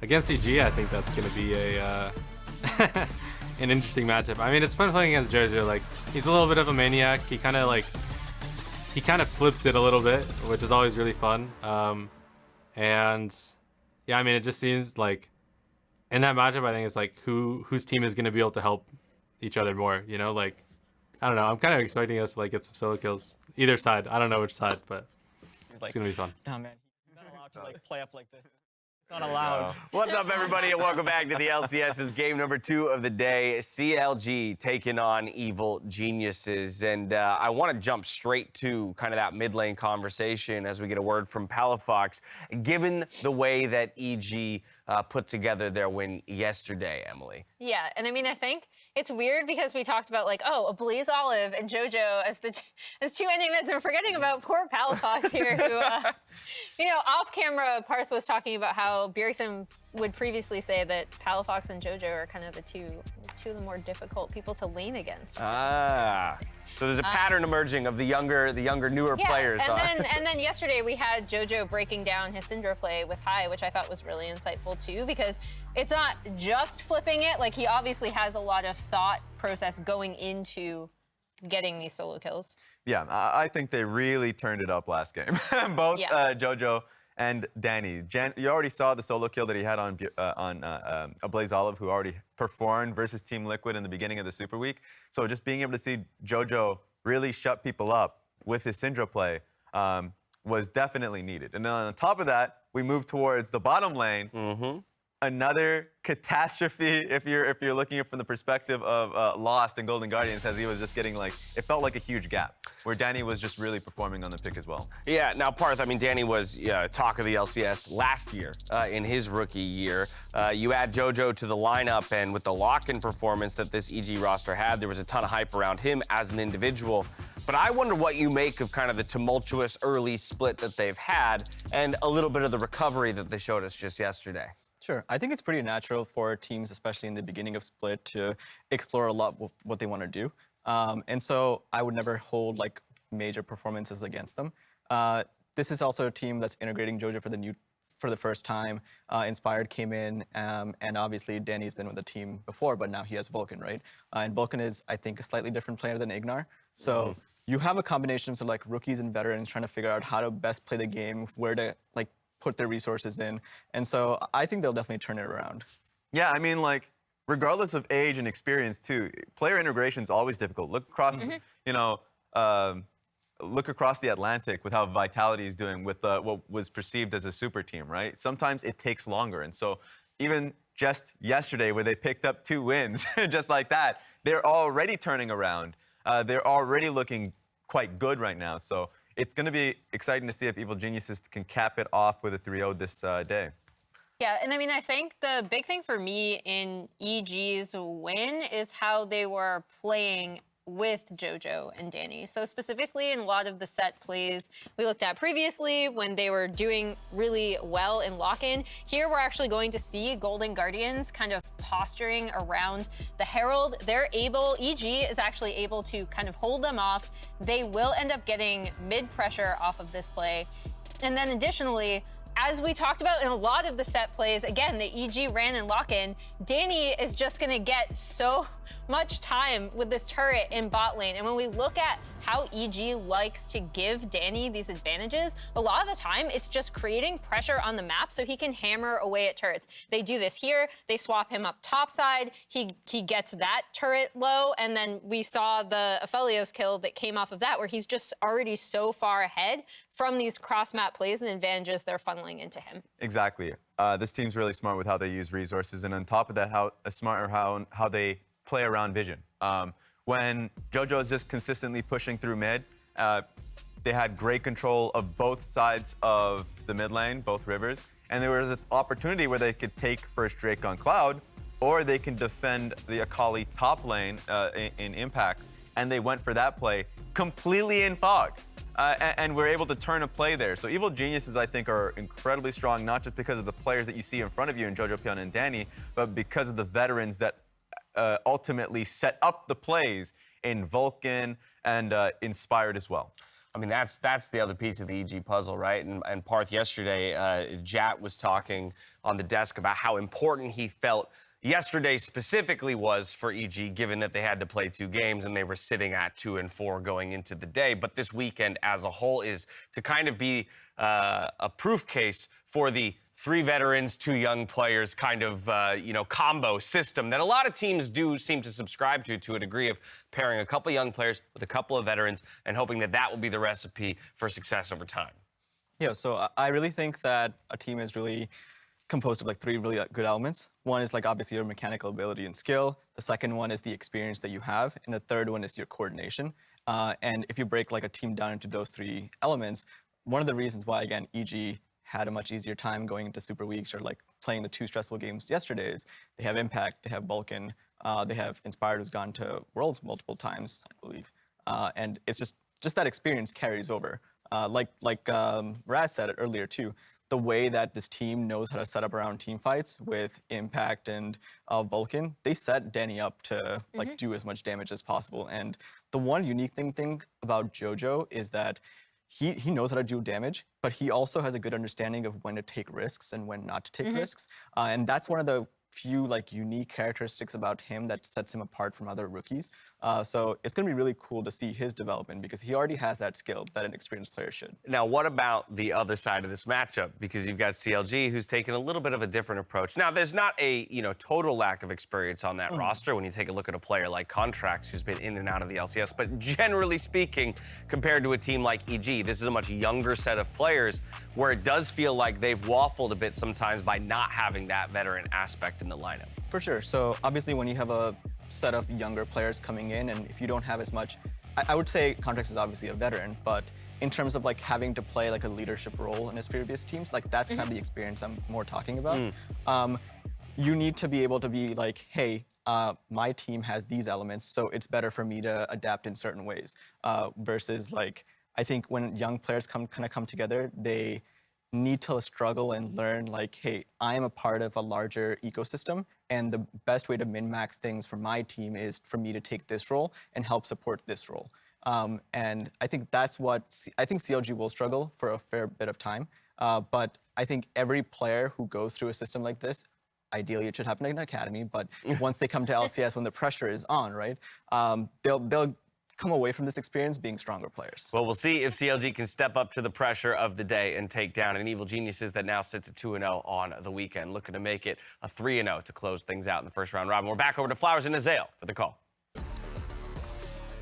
against EG, I think that's going to be a an interesting matchup. I mean, it's fun playing against Jojo. Like, he's a little bit of a maniac. He kind of flips it a little bit, which is always really fun. And yeah, I mean, it just seems like in that matchup, I think it's like whose team is going to be able to help each other more. You know, like, I don't know. I'm kind of expecting us to like get some solo kills either side. I don't know which side, but it's gonna be fun. Nah, man, he's not allowed to like play up like this. It's not allowed. What's up, everybody, and welcome back to the LCS's game number 2 of the day. CLG taking on Evil Geniuses, and I want to jump straight to kind of that mid lane conversation as we get a word from Palafox, given the way that EG put together their win yesterday, Emily. Yeah, and I mean, I think it's weird because we talked about like, oh, a Blaze Olive and JoJo as as two ending mids, and we're forgetting about poor Palafox here, who, you know, off camera, Parth was talking about how Bjergsen would previously say that Palafox and JoJo are kind of the two of the more difficult people to lane against. So there's a pattern emerging of the younger, newer players. And then yesterday we had JoJo breaking down his Syndra play with Hai, which I thought was really insightful too, because it's not just flipping it. Like, he obviously has a lot of thought process going into getting these solo kills. Yeah, I think they really turned it up last game. Both JoJo and Danny. You already saw the solo kill that he had on a Blaze Olive, who already performed versus Team Liquid in the beginning of the Super Week. So just being able to see JoJo really shut people up with his Syndra play was definitely needed. And then on top of that, we move towards the bottom lane. Another catastrophe if you're looking at it from the perspective of Lost and Golden Guardians, as he was just getting like, it felt like a huge gap where Danny was just really performing on the pick as well. Yeah, now Parth, I mean, Danny was talk of the LCS last year in his rookie year. You add JoJo to the lineup, and with the lock-in performance that this EG roster had, there was a ton of hype around him as an individual. But I wonder what you make of kind of the tumultuous early split that they've had and a little bit of the recovery that they showed us just yesterday. Sure. I think it's pretty natural for teams, especially in the beginning of Split, to explore a lot with what they want to do. And so I would never hold like major performances against them. This is also a team that's integrating JoJo for the first time. Inspired came in, and obviously Danny's been with the team before, but now he has Vulcan, right? And Vulcan is, I think, a slightly different player than Ignar. So you have a combination of like rookies and veterans trying to figure out how to best play the game, where to like put their resources in. And so I think they'll definitely turn it around. Yeah, I mean, like, regardless of age and experience too, player integration is always difficult. Look across, you know, look across the Atlantic with how Vitality is doing with what was perceived as a super team, right? Sometimes it takes longer. And so even just yesterday, where they picked up 2 wins, just like that, they're already turning around. They're already looking quite good right now. So it's going to be exciting to see if Evil Geniuses can cap it off with a 3-0 this day. Yeah, and I mean, I think the big thing for me in EG's win is how they were playing with JoJo and Danny. So specifically in a lot of the set plays we looked at previously when they were doing really well in lock-in, here we're actually going to see Golden Guardians kind of posturing around the Herald. They're able, EG is actually able to kind of hold them off. They will end up getting mid pressure off of this play. And then additionally, as we talked about in a lot of the set plays, again, the EG ran and lock-in, Danny is just gonna get so much time with this turret in bot lane. And when we look at how EG likes to give Danny these advantages, a lot of the time it's just creating pressure on the map so he can hammer away at turrets. They do this here, they swap him up top side, he gets that turret low, and then we saw the Aphelios kill that came off of that, where he's just already so far ahead from these cross-map plays and advantages they're funneling into him. Exactly. This team's really smart with how they use resources, and on top of that, how they play around vision. When JoJo is just consistently pushing through mid, they had great control of both sides of the mid lane, both rivers, and there was an opportunity where they could take first Drake on Cloud, or they can defend the Akali top lane in Impact, and they went for that play completely in fog. And we're able to turn a play there. So Evil Geniuses, I think, are incredibly strong, not just because of the players that you see in front of you in jojopyun and Danny, but because of the veterans that ultimately set up the plays in Vulcan and Inspired as well. I mean, that's the other piece of the EG puzzle, right? And Parth yesterday, Jat was talking on the desk about how important he felt yesterday specifically was for EG, given that they had to play 2 games and they were sitting at 2 and 4 going into the day. But this weekend as a whole is to kind of be a proof case for the 3 veterans, 2 young players kind of, combo system that a lot of teams do seem to subscribe to a degree, of pairing a couple young players with a couple of veterans and hoping that that will be the recipe for success over time. Yeah, so I really think that a team is really composed of like 3 really good elements. One is like obviously your mechanical ability and skill. The second one is the experience that you have. And the third one is your coordination. And if you break like a team down into those 3 elements, one of the reasons why, again, EG had a much easier time going into Super Weeks or like playing the 2 stressful games yesterday is they have Impact, they have Vulcan, they have Inspired, who's gone to Worlds multiple times, I believe. And it's just that experience carries over. Like Raz said it earlier too, the way that this team knows how to set up around team fights with Impact and Vulcan, they set Danny up to like do as much damage as possible. And the one unique thing about JoJo is that he knows how to do damage, but he also has a good understanding of when to take risks and when not to take risks. And that's one of the few like unique characteristics about him that sets him apart from other rookies. So it's going to be really cool to see his development because he already has that skill that an experienced player should. Now, what about the other side of this matchup? Because you've got CLG, who's taken a little bit of a different approach. Now, there's not a total lack of experience on that roster when you take a look at a player like Contractz, who's been in and out of the LCS. But generally speaking, compared to a team like EG, this is a much younger set of players where it does feel like they've waffled a bit sometimes by not having that veteran aspect in the lineup. For sure. So obviously when you have a set of younger players coming in and if you don't have as much, I would say Contractz is obviously a veteran, but in terms of like having to play like a leadership role in his previous teams, like that's kind of the experience I'm more talking about. You need to be able to be like, hey, my team has these elements, so it's better for me to adapt in certain ways. Versus like, I think when young players come together, they need to struggle and learn like, hey, I am a part of a larger ecosystem, and the best way to min-max things for my team is for me to take this role and help support this role. And I think that's what, I think CLG will struggle for a fair bit of time, but I think every player who goes through a system like this, ideally it should happen in an academy, but once they come to LCS, when the pressure is on, right, they'll come away from this experience being stronger players. Well, we'll see if CLG can step up to the pressure of the day and take down an Evil Geniuses that now sits at 2-0 on the weekend, looking to make it a 3-0 to close things out in the first round robin. We're back over to Flowers and Azael for the call.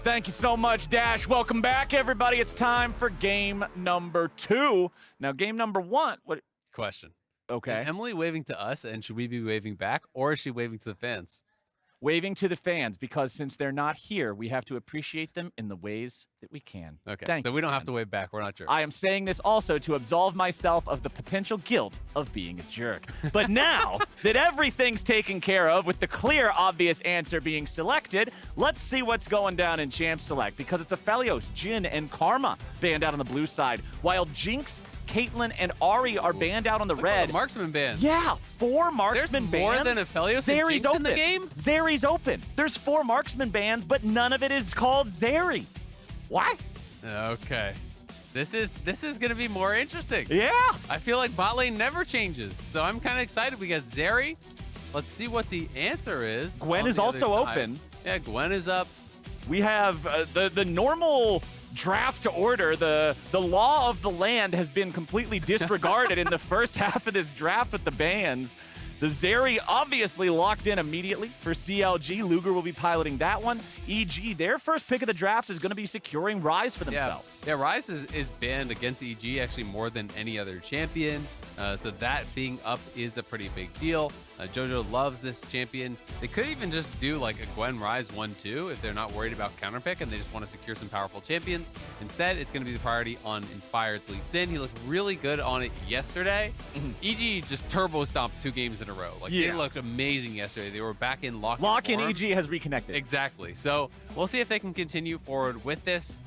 Thank you so much, Dash. Welcome back, everybody. It's time for game number 2. Now, game number 1, what? Question. Okay. Is Emily waving to us, and should we be waving back, or is she waving to the fans? Waving to the fans, because since they're not here, we have to appreciate them in the ways that we can. Okay, so we don't have to wave back. We're not jerks. I am saying this also to absolve myself of the potential guilt of being a jerk. But now that everything's taken care of with the clear, obvious answer being selected, let's see what's going down in Champ Select, because it's Aphelios, Jhin, and Karma banned out on the blue side, while Jinx, Caitlyn, and Ahri are banned out on the red. Marksman ban. Yeah, 4 marksman bans. There's more than Aphelios and Jinx in the game? Zeri's open. There's 4 marksman bans, but none of it is called Zeri. What? Okay. This is gonna be more interesting. Yeah. I feel like bot lane never changes, so I'm kind of excited. We got Zeri. Let's see what the answer is. Gwen is also open. Yeah, Gwen is up. We have the normal draft order. The law of the land has been completely disregarded in the first half of this draft with the bans. The Zeri obviously locked in immediately for CLG. Luger will be piloting that one. EG, their first pick of the draft is going to be securing Ryze for themselves. Yeah, Ryze is banned against EG actually more than any other champion. So that being up is a pretty big deal. JoJo loves this champion. They could even just do like a Gwen Ryze 1-2 if they're not worried about counterpick and they just want to secure some powerful champions. Instead, it's going to be the priority on Inspired's Lee Sin. He looked really good on it yesterday. EG just turbo stomped 2 games in a row. Like they looked amazing yesterday. They were back in lock-in Lock-in form. EG has reconnected. Exactly. So we'll see if they can continue forward with this.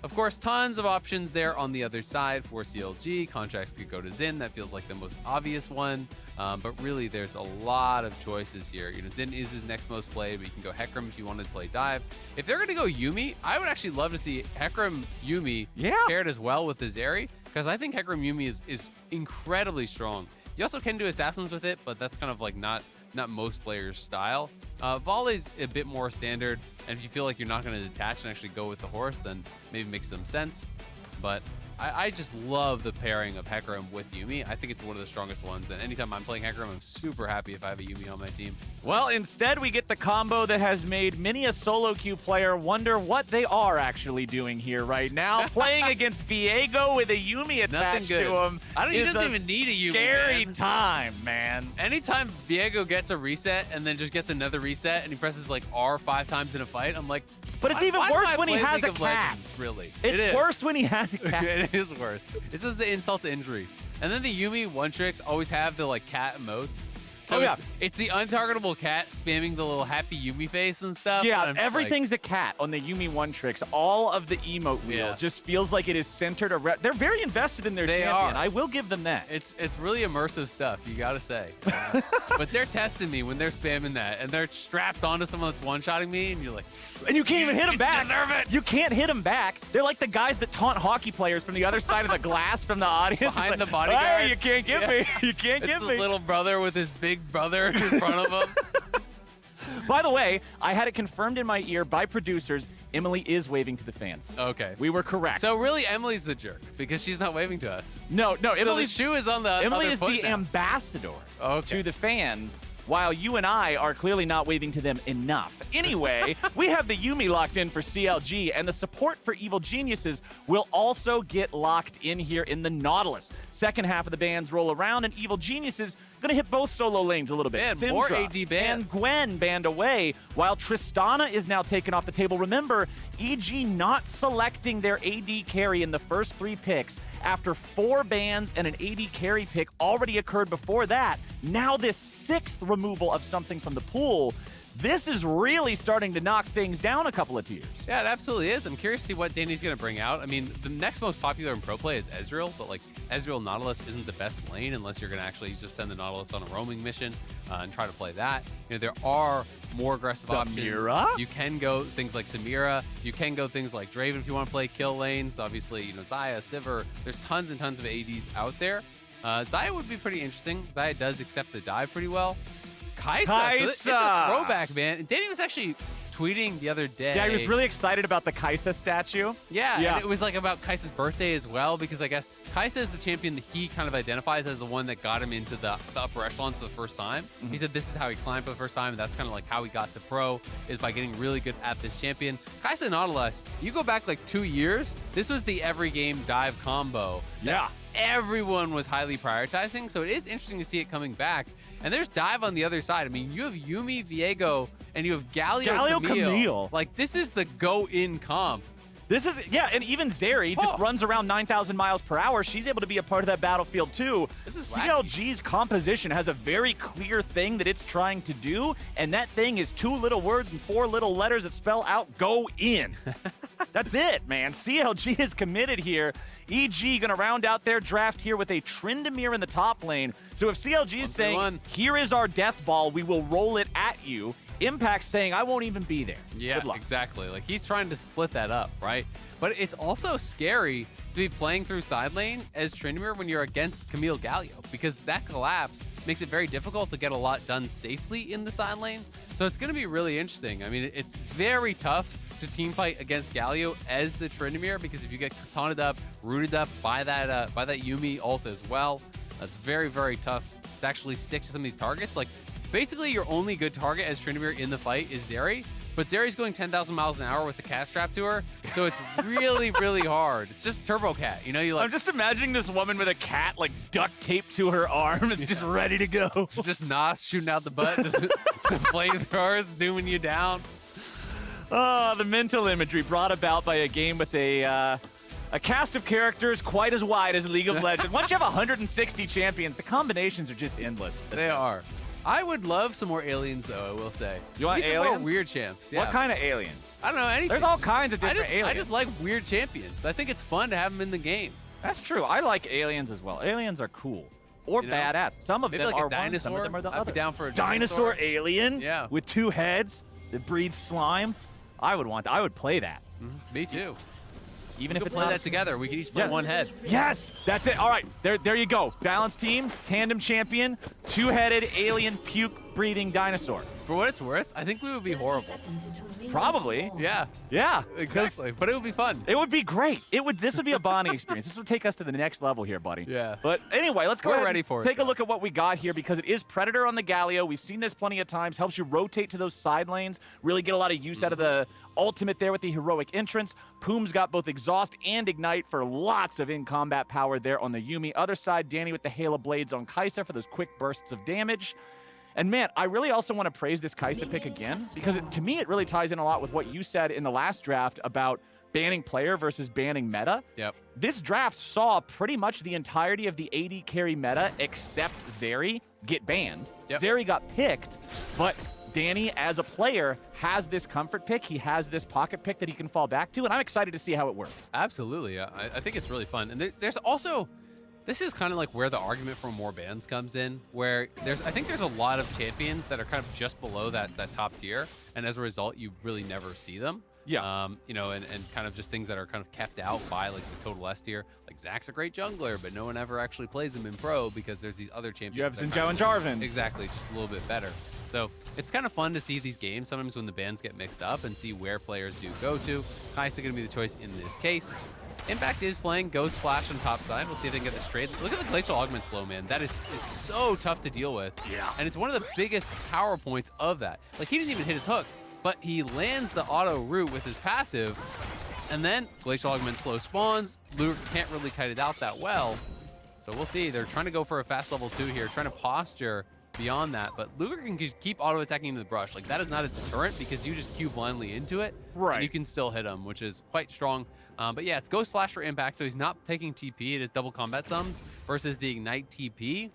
Of course, tons of options there on the other side for CLG. Contractz could go to Xin. That feels like the most obvious one. But really, there's a lot of choices here. You know, Xin is his next most played, but you can go Hecarim if you wanted to play dive. If they're going to go Yuumi, I would actually love to see Hecarim Yuumi paired as well with the Zeri, because I think Hecarim Yuumi is incredibly strong. You also can do assassins with it, but that's kind of like not most players' style. Volley's a bit more standard, and if you feel like you're not going to detach and actually go with the horse, then maybe it makes some sense. But I just love the pairing of Hecarim with Yuumi. I think it's one of the strongest ones, and anytime I'm playing Hecarim, I'm super happy if I have a Yuumi on my team. Well, instead we get the combo that has made many a solo queue player wonder what they are actually doing here right now. Playing against Viego with a Yuumi attached to him. He doesn't even need a Yuumi. Scary time, man. Anytime Viego gets a reset and then just gets another reset and he presses like R 5 times in a fight, I'm like, but it's even worse when he has a cat. Legends, really. It's worse when he has a cat. It is worse. It's just the insult to injury. And then the Yuumi one tricks always have the like cat emotes. So it's the untargetable cat spamming the little happy Yuumi face and stuff. Yeah, and everything's a cat on the Yuumi one tricks. All of the emote wheel just feels like it is centered around. They're very invested in their champion. I will give them that. It's really immersive stuff, you gotta say. But they're testing me when they're spamming that, and they're strapped onto someone that's one-shotting me, and you're like, and you can't even hit them back. Deserve it. You can't hit them back. They're like the guys that taunt hockey players from the other side of the glass from the audience. Behind like, the bodyguard. Hey, you can't get me. You can't get It's me. the little brother with his big brother in front of him. By the way, I had it confirmed in my ear by producers, Emily is waving to the fans. Okay. We were correct. So really, Emily's the jerk because she's not waving to us. No, So Emily the shoe is on the Emily other is foot the now. ambassador Okay. to the fans, while you and I are clearly not waving to them enough. Anyway, we have the Yuumi locked in for CLG, and the support for Evil Geniuses will also get locked in here in the Nautilus. Second half of the bans roll around, and Evil Geniuses gonna hit both solo lanes a little bit. Man, more Syndra AD bans. and Gwen banned away, while Tristana is now taken off the table. Remember, EG not selecting their AD carry in the first 3 picks after 4 bans and an AD carry pick already occurred before that. Now this 6th removal of something from the pool. This is really starting to knock things down a couple of tiers. Yeah, it absolutely is. I'm curious to see what Danny's going to bring out. I mean, the next most popular in pro play is Ezreal, but like Ezreal Nautilus isn't the best lane unless you're going to actually just send the Nautilus on a roaming mission and try to play that. You know, there are more aggressive Samira? options. You can go things like Samira. You can go things like Draven if you want to play kill lanes. Obviously, you know, Xayah, Sivir. There's tons and tons of ADs out there. Xayah would be pretty interesting. Xayah does accept the dive pretty well. Kai'Sa. So it's a throwback, man. And Danny was actually tweeting the other day. Yeah, he was really excited about the Kai'Sa statue. Yeah, and it was like about Kai'Sa's birthday as well, because I guess Kai'Sa is the champion that he kind of identifies as the one that got him into the upper echelons for the first time. He said this is how he climbed for the first time, and that's kind of like how he got to pro, is by getting really good at this champion. Kai'Sa Nautilus, you go back like 2 years, this was the every game dive combo. Yeah. Everyone was highly prioritizing, so it is interesting to see it coming back. And there's dive on the other side. I mean, you have Yuumi, Viego, and you have Galio, Camille. Like, this is the go-in comp. This is, and even Zeri just runs around 9,000 miles per hour. She's able to be a part of that battlefield too. This is CLG's composition has a very clear thing that it's trying to do, and that thing is 2 little words and 4 little letters that spell out go in. That's it, man. CLG is committed here. EG gonna round out their draft here with a Tryndamere in the top lane. So if CLG is saying, here is our death ball, we will roll it at you, Impact's saying, I won't even be there. Yeah, Good luck. exactly. Like, he's trying to split that up, right? But it's also scary to be playing through side lane as Tryndamere when you're against Camille Galio, because that collapse makes it very difficult to get a lot done safely in the side lane. So it's going to be really interesting. I mean, it's very tough to team fight against Galio as the Tryndamere, because if you get taunted up, rooted up by that Yuumi ult as well, that's very, very tough to actually stick to some of these targets. Like, basically, your only good target as Tryndamere in the fight is Zeri, but Zeri's going 10,000 miles an hour with the cat strapped to her, so it's really, really hard. It's just Turbo Cat, you know? You like, I'm just imagining this woman with a cat like duct taped to her arm. It's just ready to go. just Nos shooting out the butt, just some flamethrowers zooming you down. Oh, the mental imagery brought about by a game with a cast of characters quite as wide as League of Legends. Once you have 160 champions, the combinations are just endless. They are. I would love some more aliens, though, I will say. You want Maybe some aliens? more weird champs. Yeah. What kind of aliens? I don't know, anything. There's all kinds of different I aliens. just like weird champions. I think it's fun to have them in the game. That's true. I like aliens as well. Aliens are cool. Or You know? badass. Some of Maybe them like are a dinosaur. one, some of them are the I'd other. be down for a Dinosaur dinosaur. alien? Yeah. With 2 heads that breathes slime? I would play that. Me too. Even We if could it's play not that together. We could each play Yeah. one head. Yes, that's it. All right, there you go. Balanced team, tandem champion, 2-headed alien puke breathing dinosaur. For what it's worth, I think we would be horrible. Probably. Yeah, Yeah. exactly. But it would be fun. It would be great. This would be a bonding experience. This would take us to the next level here, buddy. Yeah. But anyway, let's go We're ahead ready and for it, take a though. look at what we got here because it is Predator on the Galio. We've seen this plenty of times. Helps you rotate to those side lanes. Really get a lot of use out of the ultimate there with the heroic entrance. Poome's got both exhaust and ignite for lots of in-combat power there on the Yuumi. Other side, Danny with the Halo Blades on Kai'Sa for those quick bursts of damage. And man, I really also want to praise this Kai'Sa pick again because to me it really ties in a lot with what you said in the last draft about banning player versus banning meta. Yep. This draft saw pretty much the entirety of the AD carry meta except Zeri get banned. Yep. Zeri got picked, but Danny, as a player, has this comfort pick. He has this pocket pick that he can fall back to, and I'm excited to see how it works. Absolutely. I think it's really fun. And there's also, this is kind of like where the argument for more bans comes in, where I think there's a lot of champions that are kind of just below that top tier, and as a result, you really never see them. Yeah. You know, and kind of just things that are kind of kept out by like the total S tier. Like Zach's a great jungler, but no one ever actually plays him in pro because there's these other champions. You have that Xin Zhao and Jarvan. Exactly, just a little bit better. So it's kind of fun to see these games sometimes when the bans get mixed up and see where players do go to. Kai'Sa going to be the choice in this case. Impact is playing Ghost Flash on top side. We'll see if they can get this straight. Look at the Glacial Augment slow, man. That is so tough to deal with. Yeah. And it's one of the biggest power points of that. Like, he didn't even hit his hook, but he lands the auto root with his passive, and then Glacial Augment slow spawns. Luger can't really kite it out that well. So we'll see. They're trying to go for a fast level 2 here, trying to posture beyond that, but Luger can keep auto-attacking into the brush. Like, that is not a deterrent because you just Q blindly into it, Right. and you can still hit him, which is quite strong. But yeah, it's Ghost Flash for Impact, so he's not taking TP. It is double combat sums versus the Ignite TP.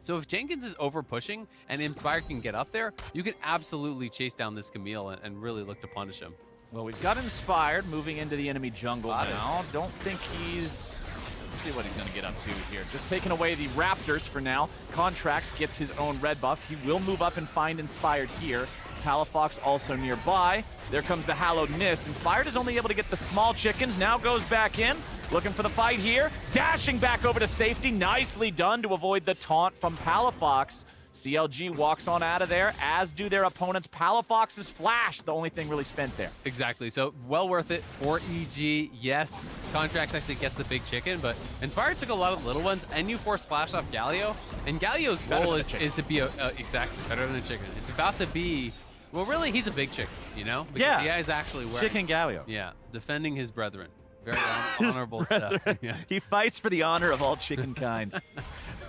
So if Jenkins is over pushing and Inspire can get up there, you can absolutely chase down this Camille and really look to punish him. Well, we've got Inspired moving into the enemy jungle Got it. now. Don't think he's... Let's see what he's going to get up to here. Just taking away the Raptors for now. Contractz gets his own red buff. He will move up and find Inspired here. Palafox also nearby. There comes the Hallowed Mist. Inspired is only able to get the small chickens. Now goes back in. Looking for the fight here. Dashing back over to safety. Nicely done to avoid the taunt from Palafox. CLG walks on out of there, as do their opponents. Palafox's flash, the only thing really spent there. Exactly. So well worth it for EG. Yes, Contractz actually gets the big chicken, but Inspired took a lot of little ones, and you force flash off Galio. And Galio's role is to be exactly better than a chicken. It's about to be, well, really, he's a big chicken, you know? Because Yeah. he is actually wearing, Chicken Galio. yeah, defending his brethren. Very honorable stuff. Yeah. He fights for the honor of all chicken kind.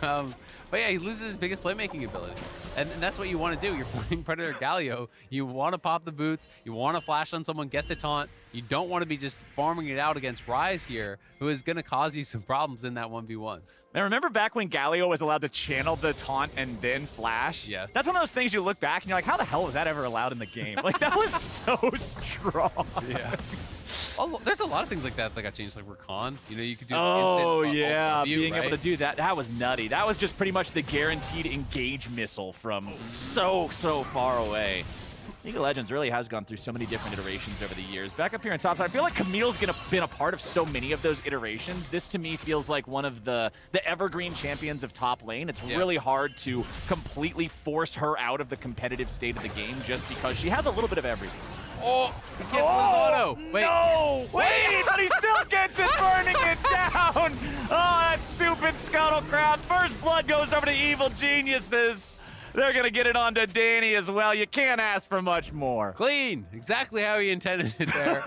But yeah, he loses his biggest playmaking ability. And that's what you want to do. You're playing Predator Galio. You want to pop the boots. You want to flash on someone, get the taunt. You don't want to be just farming it out against Ryze here, who is going to cause you some problems in that 1v1. Man, remember back when Galio was allowed to channel the taunt and then flash? Yes. That's one of those things you look back and you're like, how the hell was that ever allowed in the game? Like, that was so strong. Yeah. Oh, there's a lot of things like that got changed, like Rakan. You know, you could do Oh, instant yeah, view, being right? able to do that. That was nutty. That was just pretty much the guaranteed engage missile from so far away. League of Legends really has gone through so many different iterations over the years. Back up here on top side, I feel like Camille's been a part of so many of those iterations. This, to me, feels like one of the evergreen champions of top lane. It's really hard to completely force her out of the competitive state of the game just because she has a little bit of everything. Oh, he gets his auto. Wait. No! Wait, but he still gets it, burning it down! Oh, that stupid Scuttlecraft. First blood goes over to Evil Geniuses. They're going to get it onto Danny as well. You can't ask for much more. Clean. Exactly how he intended it there.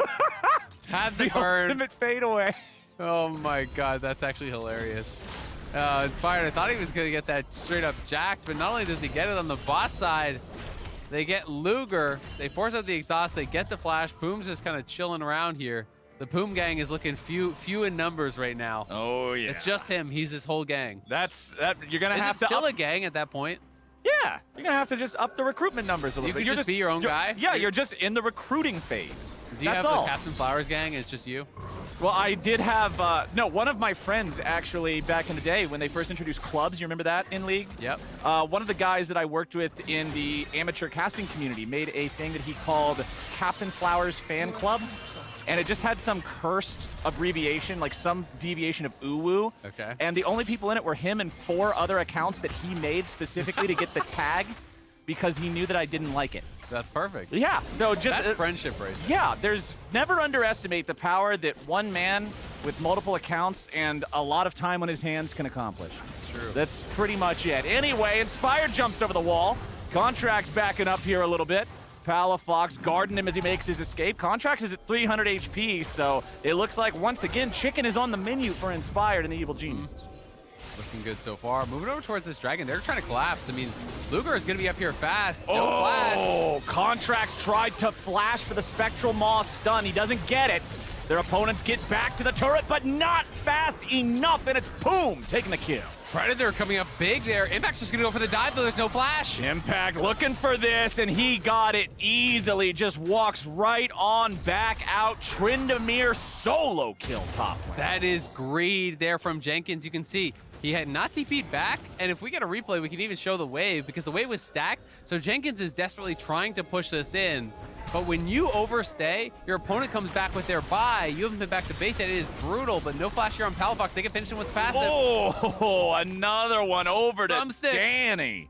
Had the The burn. ultimate fadeaway. Oh my god, that's actually hilarious. Inspired, I thought he was going to get that straight up jacked, but not only does he get it on the bot side, they get Luger, they force out the exhaust, they get the flash. Poome's just kind of chilling around here. The Poome gang is looking few in numbers right now. Oh, yeah. It's just him. He's his whole gang. You're going to Is have it to still up. a gang at that point? Yeah, you're gonna have to just up the recruitment numbers a little You bit. could You're just be your own guy? Yeah, you're just in the recruiting phase. Do you That's have all. the Captain Flowers gang and it's just you? Well, I did have, no, one of my friends actually back in the day when they first introduced clubs, you remember that in League? Yep. One of the guys that I worked with in the amateur casting community made a thing that he called Captain Flowers Fan Club. And it just had some cursed abbreviation, like some deviation of uwu. Okay. And the only people in it were him and 4 other accounts that he made specifically to get the tag because he knew that I didn't like it. That's perfect. Yeah, so just... That's friendship right there. Yeah, there's never underestimate the power that one man with multiple accounts and a lot of time on his hands can accomplish. That's true. That's pretty much it. Anyway, Inspired jumps over the wall. Contractz backing up here a little bit. Palafox guarding him as he makes his escape. Contractz is at 300 HP, so it looks like once again chicken is on the menu for Inspired and the Evil Geniuses. Looking good so far. Moving over towards this dragon. They're trying to collapse. I mean, Luger is going to be up here fast. No flash. Oh, Contractz tried to flash for the Spectral Maw stun. He doesn't get it. Their opponents get back to the turret, but not fast enough, and it's Poome taking the kill. Predator coming up big there. Impact's just going to go for the dive, though. There's no flash. Impact looking for this, and he got it easily. Just walks right on back out. Tryndamere solo kill top lane. That is greed there from Jenkins. You can see he had not TP'd back, and if we get a replay, we can even show the wave because the wave was stacked. So Jenkins is desperately trying to push this in. But when you overstay, your opponent comes back with their buy. You haven't been back to base yet. It is brutal, but no flash here on Palafox. They can finish him with passive. Oh, another one over to Drumsticks. Danny.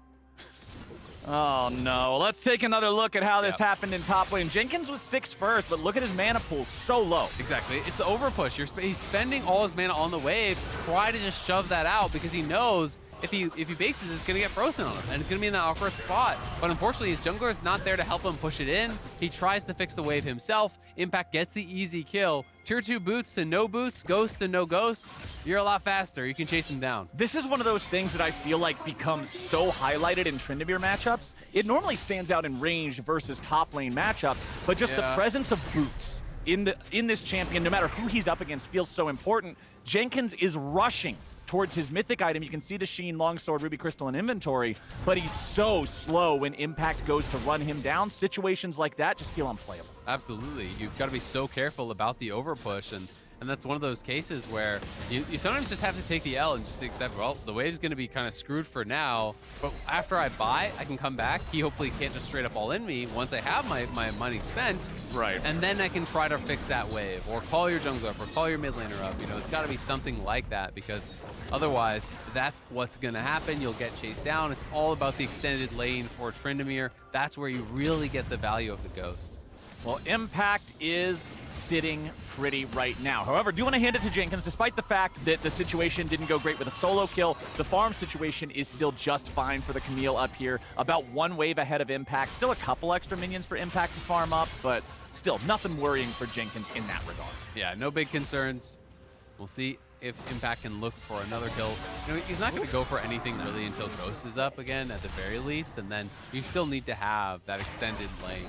Oh, no. Let's take another look at how this happened in top lane. Jenkins was 6th first, but look at his mana pool, so low. Exactly. It's the overpush. He's spending all his mana on the wave. Try to just shove that out because he knows if he bases, it's going to get frozen on him, and it's going to be in that awkward spot. But unfortunately, his jungler is not there to help him push it in. He tries to fix the wave himself. Impact gets the easy kill. Tier 2 boots to no boots, ghost to no ghost. You're a lot faster. You can chase him down. This is one of those things that I feel like becomes so highlighted in Tryndamere matchups. It normally stands out in ranged versus top lane matchups, but just the presence of boots in this champion, no matter who he's up against, feels so important. Jenkins is rushing towards his mythic item. You can see the Sheen, Longsword, Ruby Crystal in inventory, but he's so slow when Impact goes to run him down. Situations like that just feel unplayable. Absolutely. You've got to be so careful about the overpush, and that's one of those cases where you sometimes just have to take the L and just accept, well, the wave's going to be kind of screwed for now, but after I buy, I can come back. He hopefully can't just straight up all in me once I have my money spent. Right. And then I can try to fix that wave, or call your jungler up, or call your mid laner up. You know, it's got to be something like that, because otherwise, that's what's going to happen. You'll get chased down. It's all about the extended lane for Tryndamere. That's where you really get the value of the ghost. Well, Impact is sitting pretty right now. However, do want to hand it to Jenkins. Despite the fact that the situation didn't go great with a solo kill, the farm situation is still just fine for the Camille up here. About 1 wave ahead of Impact. Still a couple extra minions for Impact to farm up, but still nothing worrying for Jenkins in that regard. Yeah, no big concerns. We'll see if Impact can look for another kill. You know, he's not going to go for anything really until Ghost is up again, at the very least, and then you still need to have that extended lane.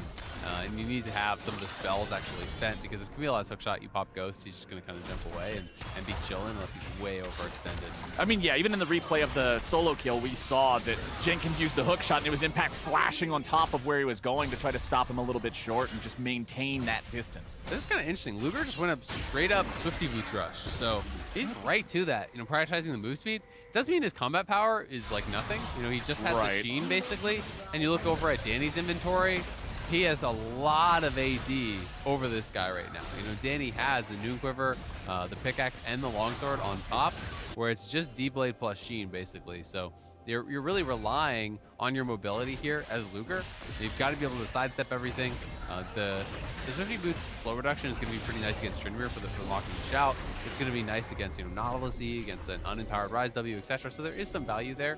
And you need to have some of the spells actually spent, because if Camille has hookshot, you pop Ghost, he's just going to kind of jump away and be chilling unless he's way overextended. I mean, yeah, even in the replay of the solo kill, we saw that Jenkins used the hookshot, and it was Impact flashing on top of where he was going to try to stop him a little bit short and just maintain that distance. This is kind of interesting. Luger just went up straight up Swifty Boots Rush, so he's right to that. You know, prioritizing the move speed doesn't mean his combat power is like nothing. You know, he just has the Sheen basically, and you look over at Danny's inventory, he has a lot of AD over this guy right now. You know, Danny has the Noon Quiver, the pickaxe, and the longsword on top, where it's just D-Blade plus Sheen, basically. So you're really relying on your mobility here as Luger. You've got to be able to sidestep everything. The Swifty Boots slow reduction is going to be pretty nice against Tryndamere for locking the shout. It's going to be nice against, you know, Nautilus E, against an unempowered Ryze W, etc. So there is some value there.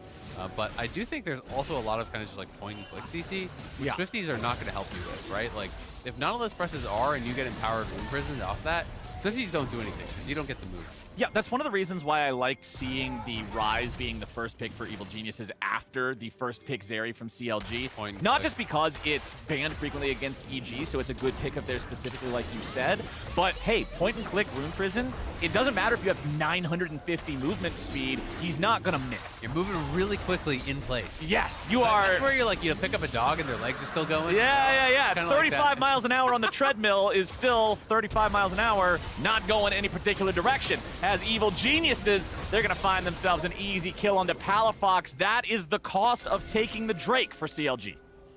But I do think there's also a lot of kind of just like point and click CC, which Swifties are not going to help you with, right? Like if Nautilus presses R and you get empowered Moon Prison off that, Swifties don't do anything because you don't get the move. Yeah, that's one of the reasons why I liked seeing the Ryze being the first pick for Evil Geniuses after the first pick Zeri from CLG. Not just because it's banned frequently against EG, so it's a good pick of theirs specifically like you said, but hey, point and click Rune Prison, it doesn't matter if you have 950 movement speed, he's not gonna miss. You're moving really quickly in place. Yes, you are. That's where you're like, pick up a dog and their legs are still going. Yeah. Kinda 35 like miles an hour on the treadmill is still 35 miles an hour, not going any particular direction. As Evil Geniuses, they're going to find themselves an easy kill onto Palafox. That is the cost of taking the Drake for CLG.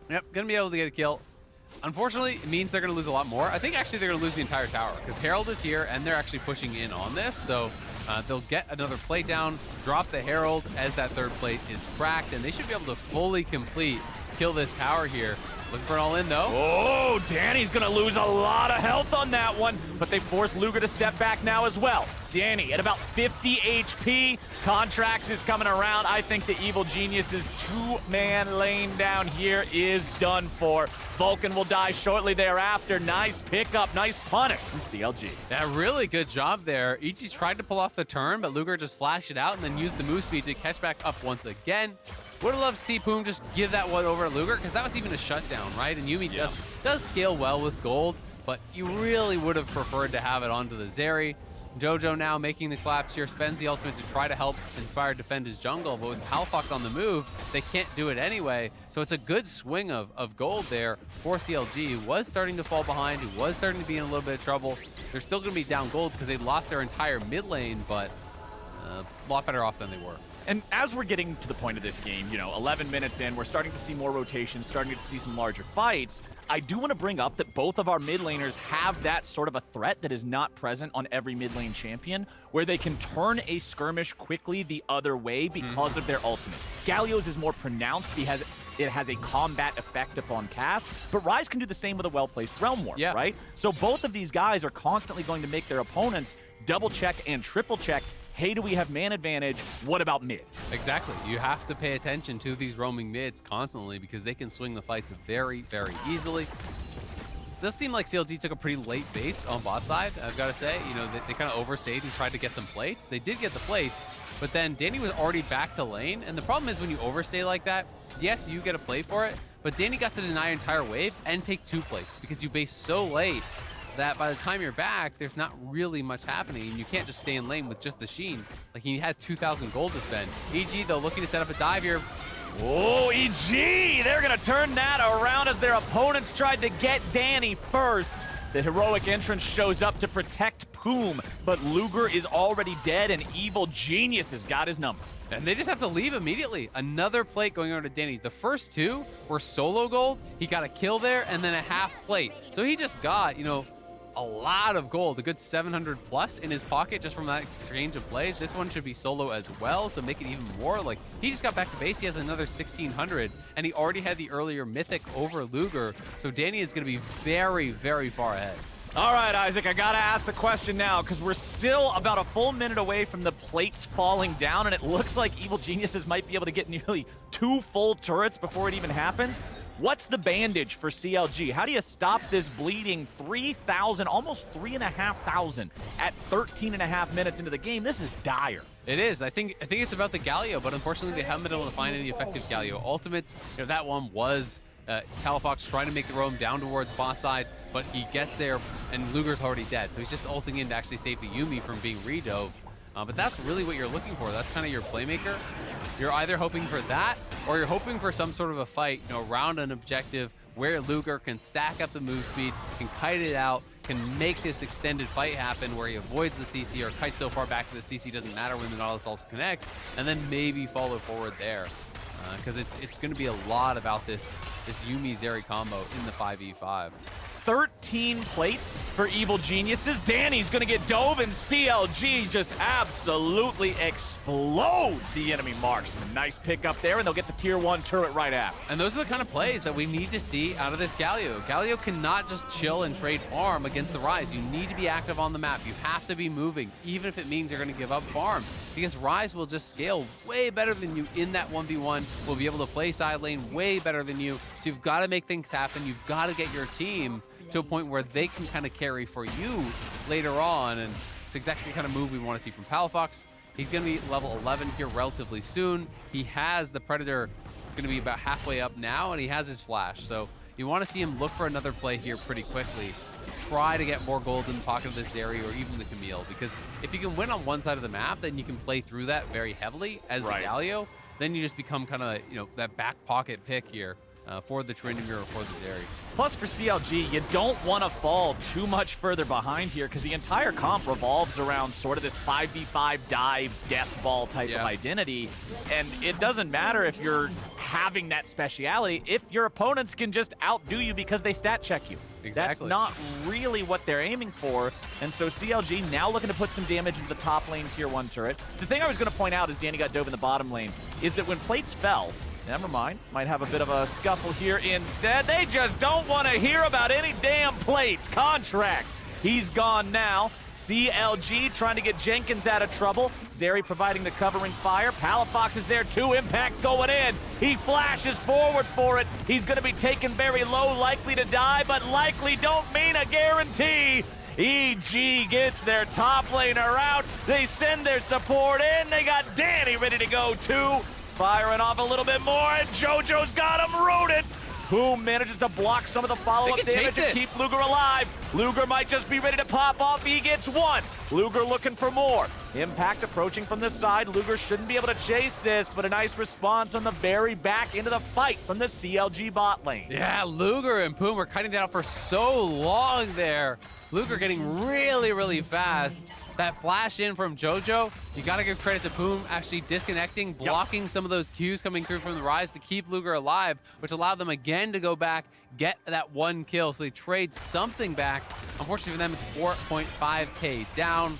Yep, gonna be able to get a kill. Unfortunately, it means they're gonna lose a lot more. I think actually they're gonna lose the entire tower because Herald is here and they're actually pushing in on this. So they'll get another plate down, drop the Herald as that third plate is cracked, and they should be able to fully kill this tower here. Looking for an all-in, though. Oh, Danny's going to lose a lot of health on that one, but they force Luger to step back now as well. Danny at about 50 HP. Contractz is coming around. I think the Evil Geniuses' two-man lane down here is done for. Vulcan will die shortly thereafter. Nice pickup, nice punish from CLG. Yeah, really good job there. EG tried to pull off the turn, but Luger just flashed it out and then used the move speed to catch back up once again. Would have loved to see Poome just give that one over to Luger, because that was even a shutdown, right? And Yuumi just does scale well with gold, but you really would have preferred to have it onto the Zeri. Jojo now making the collapse here, spends the ultimate to try to help Inspire defend his jungle, but with Palafox on the move, they can't do it anyway. So it's a good swing of gold there for CLG, who was starting to fall behind, who was starting to be in a little bit of trouble. They're still going to be down gold because they lost their entire mid lane, but a lot better off than they were. And as we're getting to the point of this game, 11 minutes in, we're starting to see more rotations, starting to see some larger fights. I do want to bring up that both of our mid laners have that sort of a threat that is not present on every mid lane champion, where they can turn a skirmish quickly the other way because of their ultimates. Galio's is more pronounced. It has a combat effect upon cast, but Ryze can do the same with a well-placed Realm Warp, right? So both of these guys are constantly going to make their opponents double check and triple check. Hey, do we have man advantage? What about mid? Exactly. You have to pay attention to these roaming mids constantly because they can swing the fights very, very easily. It does seem like CLG took a pretty late base on bot side, I've got to say. They kind of overstayed and tried to get some plates. They did get the plates, but then Danny was already back to lane. And the problem is when you overstay like that, yes, you get a play for it, but Danny got to deny your entire wave and take 2 plates because you base so late that by the time you're back, there's not really much happening, and you can't just stay in lane with just the Sheen. Like, he had 2,000 gold to spend. EG, though, looking to set up a dive here. Oh, EG! They're going to turn that around as their opponents tried to get Danny first. The heroic entrance shows up to protect Poome, but Luger is already dead, and Evil Genius has got his number. And they just have to leave immediately. Another plate going over to Danny. The first 2 were solo gold. He got a kill there, and then a half plate. So he just got, a lot of gold, a good 700 plus in his pocket just from that exchange of plays. This one should be solo as well, so make it even more. Like, he just got back to base, he has another 1600, and he already had the earlier mythic over Luger, so Danny is going to be very, very far ahead. All right, Isaac, I gotta ask the question now, because we're still about a full minute away from the plates falling down, and it looks like Evil Geniuses might be able to get nearly 2 full turrets before it even happens. What's the bandage for CLG? How do you stop this bleeding 3,000, almost 3,500 at 13.5 minutes into the game? This is dire. It is. I think it's about the Galio, but unfortunately they haven't been able to find any effective Galio ultimates. That one was Palafox trying to make the roam down towards bot side, but he gets there and Luger's already dead. So he's just ulting in to actually save the Yuumi from being redove. But that's really what you're looking for. That's kind of your playmaker. You're either hoping for that or you're hoping for some sort of a fight, around an objective where Luger can stack up the move speed, can kite it out, can make this extended fight happen where he avoids the CC or kites so far back that the CC doesn't matter when the Nautilus ult connects, and then maybe follow forward there. Because it's going to be a lot about this Yuumi Zeri combo in the 5v5. 13 plates for Evil Geniuses. Danny's going to get dove, and CLG just absolutely explodes the enemy marksman. Nice pick up there, and they'll get the tier 1 turret right after. And those are the kind of plays that we need to see out of this Galio. Galio cannot just chill and trade farm against the Ryze. You need to be active on the map. You have to be moving, even if it means you're going to give up farm. Because Ryze will just scale way better than you in that 1v1, will be able to play side lane way better than you. So you've got to make things happen. You've got to get your team to a point where they can kind of carry for you later on. And the exact kind of move we want to see from Palafox. He's going to be level 11 here relatively soon. He has the Predator going to be about halfway up now, and he has his flash. So you want to see him look for another play here pretty quickly. Try to get more gold in the pocket of the Zeri or even the Camille, because if you can win on one side of the map, then you can play through that very heavily as the Galio. Then you just become kind of, that back pocket pick here for the Tryndamere or for the Zeri. Plus for CLG, you don't want to fall too much further behind here because the entire comp revolves around sort of this 5v5 dive death ball type of identity. And it doesn't matter if you're having that speciality if your opponents can just outdo you because they stat check you. Exactly. That's not really what they're aiming for. And so CLG now looking to put some damage into the top lane tier 1 turret. The thing I was going to point out as Danny got dove in the bottom lane is that when plates fell, never mind, might have a bit of a scuffle here instead. They just don't want to hear about any damn plates. Contractz, he's gone now. CLG trying to get Jenkins out of trouble. Zeri providing the covering fire. Palafox is there too. Impact's going in. He flashes forward for it. He's going to be taken very low, likely to die, but likely don't mean a guarantee. EG gets their top laner out. They send their support in. They got Danny ready to go too. Firing off a little bit more, and JoJo's got him rooted. Poome manages to block some of the follow-up damage and keep Luger alive. Luger might just be ready to pop off. He gets one. Luger looking for more. Impact approaching from the side. Luger shouldn't be able to chase this, but a nice response on the very back into the fight from the CLG bot lane. Yeah, Luger and Poome were cutting that out for so long there. Luger getting really, really fast. That flash in from JoJo, you gotta give credit to Poome actually disconnecting, blocking some of those Qs coming through from the Ryze to keep Luger alive, which allowed them again to go back, get that 1 kill. So they trade something back. Unfortunately for them, it's 4.5k down.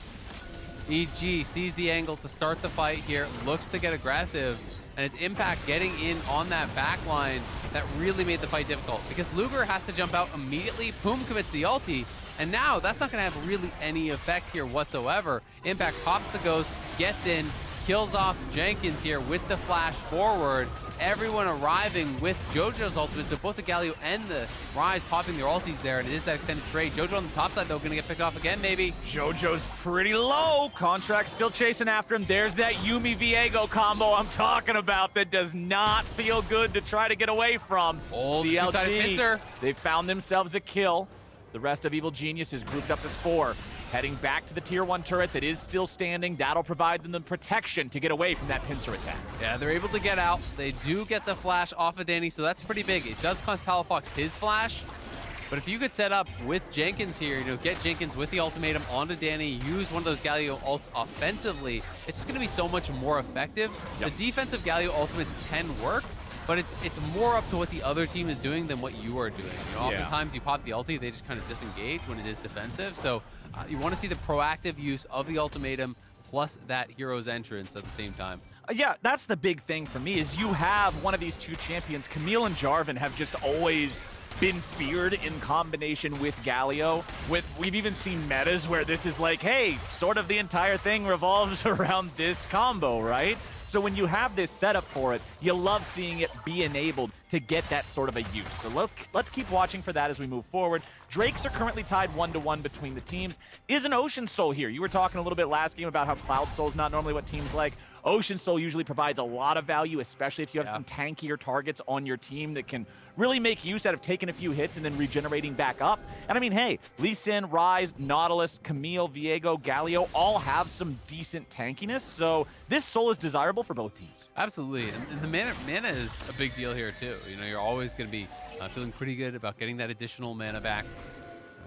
EG sees the angle to start the fight here, looks to get aggressive, and it's Impact getting in on that back line that really made the fight difficult because Luger has to jump out immediately. Poome commits the ulti, and now that's not going to have really any effect here whatsoever. Impact pops the ghost, gets in, kills off Jenkins here with the flash forward. Everyone arriving with JoJo's ultimate, so both the Galio and the Ryze popping their ultis there, and it is that extended trade. JoJo on the top side, though, going to get picked off again, maybe. JoJo's pretty low. Contractz still chasing after him. There's that Yuumi Viego combo I'm talking about that does not feel good to try to get away from. Old two-sided pincer. They found themselves a kill. The rest of Evil Genius is grouped up as 4. Heading back to the tier 1 turret that is still standing. That'll provide them the protection to get away from that pincer attack. Yeah, they're able to get out. They do get the flash off of Danny, so that's pretty big. It does cost Palafox his flash, but if you could set up with Jenkins here, get Jenkins with the ultimatum onto Danny, use one of those Galio ults offensively, it's just going to be so much more effective. The defensive Galio ultimates can work, but it's more up to what the other team is doing than what you are doing. Oftentimes you pop the ulti, they just kind of disengage when it is defensive. So you want to see the proactive use of the ultimatum plus that hero's entrance at the same time. Yeah, that's the big thing for me is you have one of these two champions. Camille and Jarvan have just always been feared in combination with Galio. We've even seen metas where this is like, hey, sort of the entire thing revolves around this combo, right? So when you have this setup for it, you love seeing it be enabled to get that sort of a use. So let's keep watching for that as we move forward. Drakes are currently tied 1-1 between the teams. Is an Ocean Soul here? You were talking a little bit last game about how Cloud Soul is not normally what teams like. Ocean Soul usually provides a lot of value, especially if you have some tankier targets on your team that can really make use out of taking a few hits and then regenerating back up. And I mean, hey, Lee Sin, Ryze, Nautilus, Camille, Viego, Galio all have some decent tankiness, so this Soul is desirable for both teams. Absolutely, and the mana is a big deal here too. You're always going to be feeling pretty good about getting that additional mana back.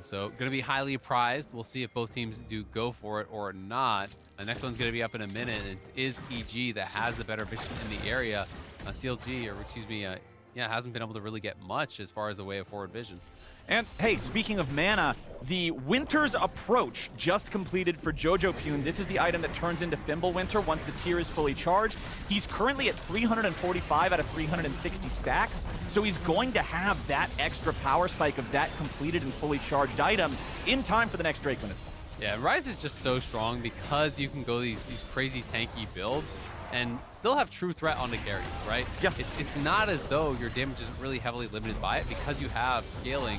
So going to be highly prized. We'll see if both teams do go for it or not. The next one's going to be up in a minute. It is EG that has the better vision in the area. CLG, or excuse me, hasn't been able to really get much as far as the way of forward vision. And hey, speaking of mana, the Winter's Approach just completed for jojopyun. This is the item that turns into Fimbulwinter once the tier is fully charged. He's currently at 345 out of 360 stacks, so he's going to have that extra power spike of that completed and fully charged item in time for the next Drake when it's full. Yeah, Ryze is just so strong because you can go these crazy tanky builds and still have true threat on the carries, right? Yeah. It's not as though your damage isn't really heavily limited by it because you have scaling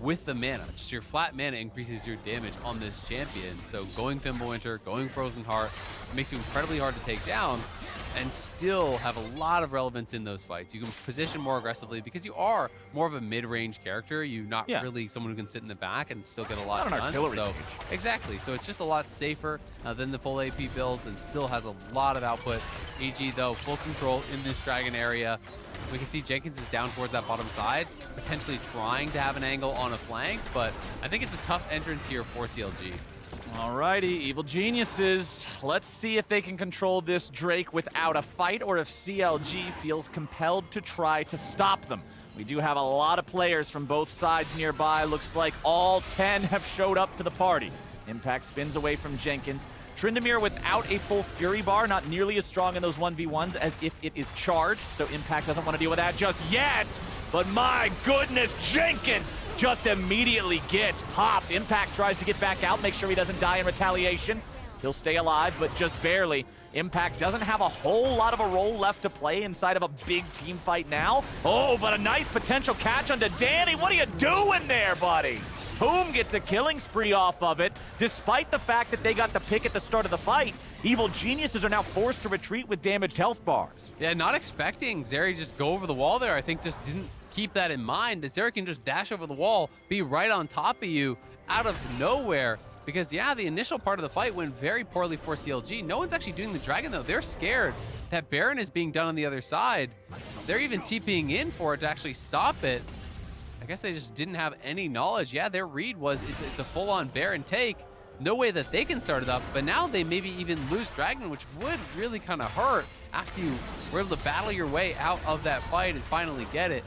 with the mana. Just your flat mana increases your damage on this champion. So going Fimbulwinter, going Frozen Heart, makes you incredibly hard to take down and still have a lot of relevance in those fights. You can position more aggressively because you are more of a mid-range character. You're not really someone who can sit in the back and still get a lot done. So, exactly. So it's just a lot safer than the full AP builds and still has a lot of output. EG, though, full control in this dragon area. We can see Jenkins is down towards that bottom side, potentially trying to have an angle on a flank, but I think it's a tough entrance here for CLG. Alrighty, Evil Geniuses. Let's see if they can control this Drake without a fight or if CLG feels compelled to try to stop them. We do have a lot of players from both sides nearby. Looks like all 10 have showed up to the party. Impact spins away from Jenkins. Tryndamere without a full Fury bar, not nearly as strong in those 1v1s as if it is charged, so Impact doesn't want to deal with that just yet. But my goodness, Jenkins just immediately gets popped. Impact tries to get back out, make sure he doesn't die in retaliation. He'll stay alive, but just barely. Impact doesn't have a whole lot of a role left to play inside of a big team fight now. Oh, but a nice potential catch onto Danny. What are you doing there, buddy? Poome gets a killing spree off of it, despite the fact that they got the pick at the start of the fight. Evil Geniuses are now forced to retreat with damaged health bars. Yeah, not expecting Zeri just go over the wall there. I think just didn't keep that in mind, that Zeri can just dash over the wall, be right on top of you out of nowhere. Because, yeah, the initial part of the fight went very poorly for CLG. No one's actually doing the dragon, though. They're scared that Baron is being done on the other side. They're even TPing in for it to actually stop it. I guess they just didn't have any knowledge. Yeah, their read was it's a full-on Baron take. No way that they can start it up, but now they maybe even lose Dragon, which would really kind of hurt after you were able to battle your way out of that fight and finally get it.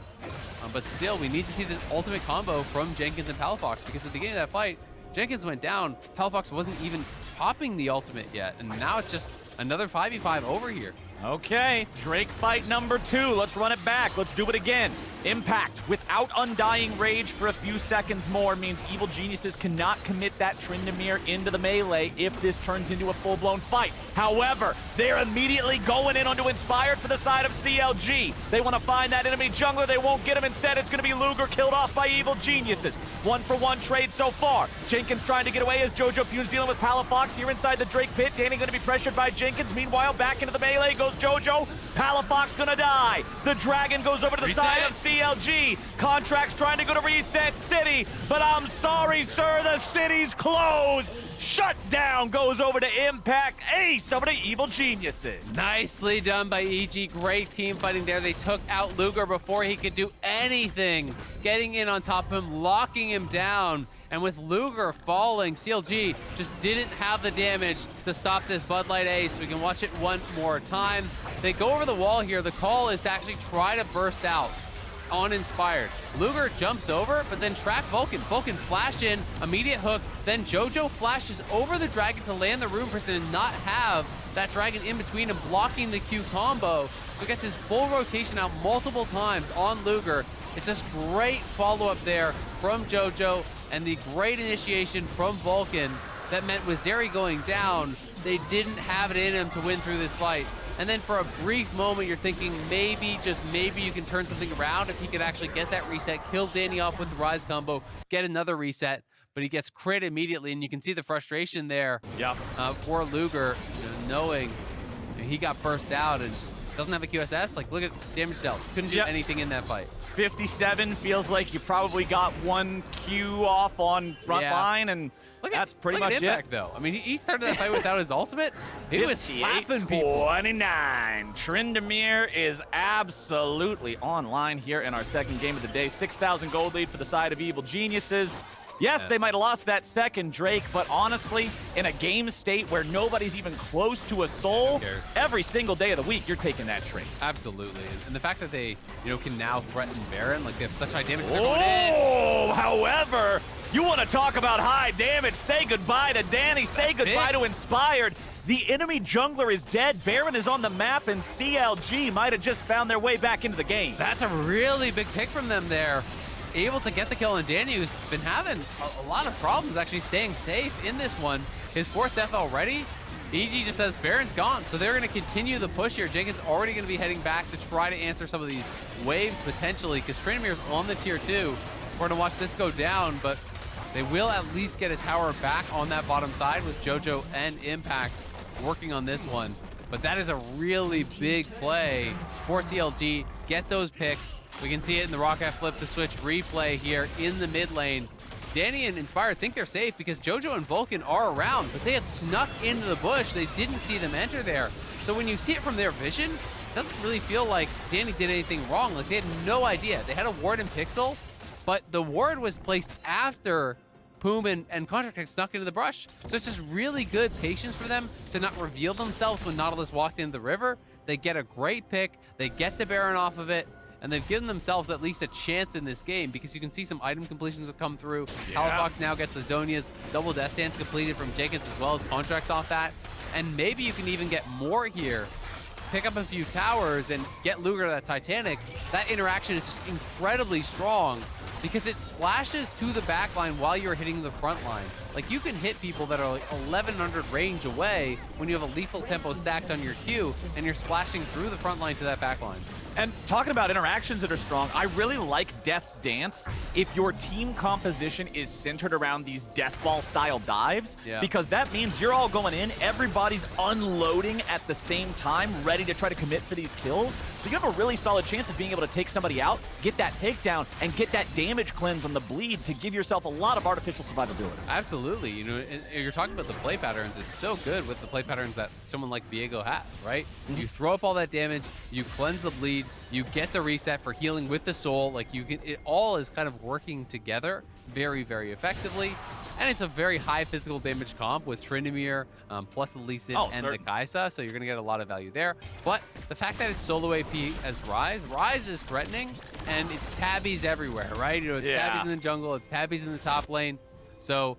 But still, we need to see the ultimate combo from Jenkins and Palafox, because at the beginning of that fight, Jenkins went down, Palafox wasn't even popping the ultimate yet, and now it's just another 5v5 over here. Okay, Drake fight number 2. Let's run it back. Let's do it again. Impact without Undying Rage for a few seconds more means Evil Geniuses cannot commit that Tryndamere into the melee if this turns into a full-blown fight. However, they're immediately going in onto Inspired for the side of CLG. They want to find that enemy jungler. They won't get him. Instead, it's going to be Luger killed off by Evil Geniuses. 1-for-1 trade so far. Jenkins trying to get away as jojopyun's dealing with Palafox here inside the Drake pit. Danny going to be pressured by Jenkins. Meanwhile, back into the melee goes Jojo. Palafox gonna die. The dragon goes over to the side of CLG. Contractz trying to go to Reset City, but I'm sorry, sir, the city's closed. Shutdown goes over to Impact. Ace over to Evil Geniuses. Nicely done by EG. Great team fighting there. They took out Luger before he could do anything. Getting in on top of him, locking him down. And with Luger falling, CLG just didn't have the damage to stop this Bud Light ace. We can watch it one more time. They go over the wall here. The call is to actually try to burst out on Inspired. Luger jumps over, but then track Vulcan. Vulcan flash in, immediate hook, then Jojo flashes over the dragon to land the Rune Person and not have that dragon in between him blocking the Q combo. So he gets his full rotation out multiple times on Luger. It's just great follow-up there from Jojo and the great initiation from Vulcan that meant with Zeri going down, they didn't have it in him to win through this fight. And then for a brief moment, you're thinking maybe, just maybe, you can turn something around if he could actually get that reset, kill Danny off with the Ryze combo, get another reset, but he gets crit immediately, and you can see the frustration there for Luger, knowing he got burst out and just doesn't have a QSS. Like, look at damage dealt. Couldn't do anything in that fight. 57 feels like you probably got one Q off on front line, and that's pretty much Impact, it. though. I mean, he started that fight without his ultimate. He was slapping people. 29. Tryndamere is absolutely online here in our second game of the day. 6,000 gold lead for the side of Evil Geniuses. Yes, they might have lost that second Drake, but honestly, in a game state where nobody's even close to a soul, every single day of the week, you're taking that trade. Absolutely. And the fact that they, can now threaten Baron, like they have such high damage. Oh, however, you want to talk about high damage, say goodbye to Danny, say goodbye to Inspired. The enemy jungler is dead, Baron is on the map, and CLG might have just found their way back into the game. That's a really big pick from them there. Able to get the kill on Danny, who's been having a lot of problems actually staying safe in this one. His 4th death already. EG just says Baron's gone, so they're going to continue the push here. Jenkins already going to be heading back to try to answer some of these waves potentially, because Tryndamere's on the tier 2. We're gonna watch this go down, but they will at least get a tower back on that bottom side with Jojo and Impact working on this one. But that is a really big play for CLG. Get those picks. We can see it in the Rocket Flip the Switch replay here in the mid lane. Danny and Inspired think they're safe because Jojo and Vulcan are around, but they had snuck into the bush. They didn't see them enter there. So when you see it from their vision, it doesn't really feel like Danny did anything wrong. Like, they had no idea. They had a ward in Pixel, but the ward was placed after Poome and Contractz snuck into the brush. So it's just really good patience for them to not reveal themselves when Nautilus walked into the river. They get a great pick, they get the Baron off of it, and they've given themselves at least a chance in this game because you can see some item completions have come through. Palafox now gets the Zonia's double death stance completed from Jenkins as well as Contractz off that. And maybe you can even get more here. Pick up a few towers and get Luger to that Titanic. That interaction is just incredibly strong because it splashes to the back line while you're hitting the front line. Like, you can hit people that are like 1100 range away when you have a lethal tempo stacked on your Q and you're splashing through the front line to that back line. And talking about interactions that are strong, I really like Death's Dance if your team composition is centered around these death ball style dives, because that means you're all going in, everybody's unloading at the same time, ready to try to commit for these kills. So you have a really solid chance of being able to take somebody out, get that takedown, and get that damage cleanse on the bleed to give yourself a lot of artificial survivability. Absolutely. You know, and you're talking about the play patterns. It's so good with the play patterns that someone like Viego has, right? You throw up all that damage, you cleanse the bleed, you get the reset for healing with the soul. Like, you can, it all is kind of working together very, very effectively. And it's a very high physical damage comp with Tryndamere, plus the Lee Sin and the Kai'Sa, so you're going to get a lot of value there. But the fact that it's solo AP as Ryze is threatening, and it's tabbies everywhere, right? You know, it's tabbies in the jungle, it's tabbies in the top lane. So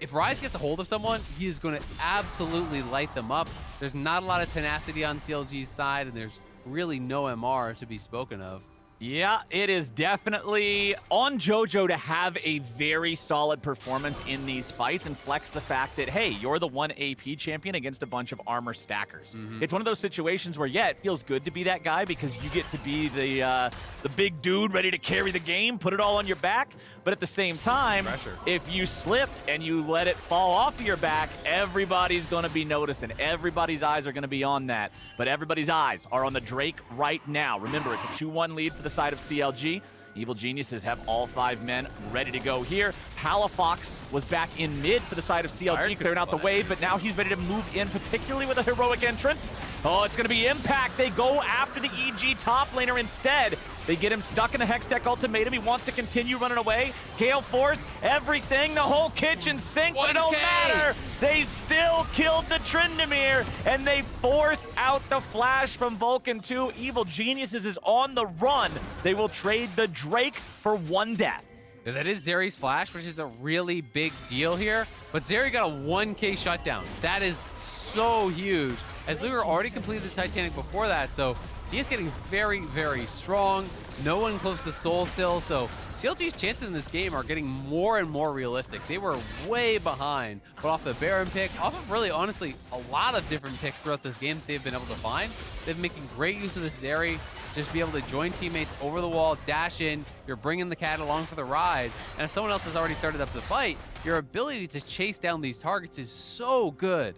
if Ryze gets a hold of someone, he is going to absolutely light them up. There's not a lot of tenacity on CLG's side, and there's really no MR to be spoken of. Yeah, it is definitely on JoJo to have a very solid performance in these fights and flex the fact that, hey, you're the one AP champion against a bunch of armor stackers. It's one of those situations where, yeah, it feels good to be that guy because you get to be the big dude ready to carry the game, put it all on your back. But at the same time, if you slip and you let it fall off of your back, everybody's going to be noticing. Everybody's eyes are going to be on that. But everybody's eyes are on the Drake right now. Remember, it's a 2-1 lead for the side of CLG. Evil Geniuses have all 5 men ready to go here. Palafox was back in mid for the side of CLG, clearing out the wave, but now he's ready to move in, particularly with a heroic entrance. Oh, it's going to be Impact. They go after the EG top laner instead. They get him stuck in a Hextech ultimatum. He wants to continue running away. Gale Force, everything, the whole kitchen sink, but it don't matter. They still killed the Tryndamere, and they force out the flash from Vulcan 2. Evil Geniuses is on the run. They will trade the Drake for 1 death. Yeah, that is Zeri's flash, which is a really big deal here. But Zeri got a 1K shutdown. That is so huge, as Luger already completed the Titanic before that, so he is getting very, very strong. No one close to Soul still, so CLG's chances in this game are getting more and more realistic. They were way behind, but off the Baron pick, off of really, honestly, a lot of different picks throughout this game that they've been able to find. They've been making great use of this Zeri, just be able to join teammates over the wall, dash in, you're bringing the cat along for the ride, and if someone else has already started up the fight, your ability to chase down these targets is so good.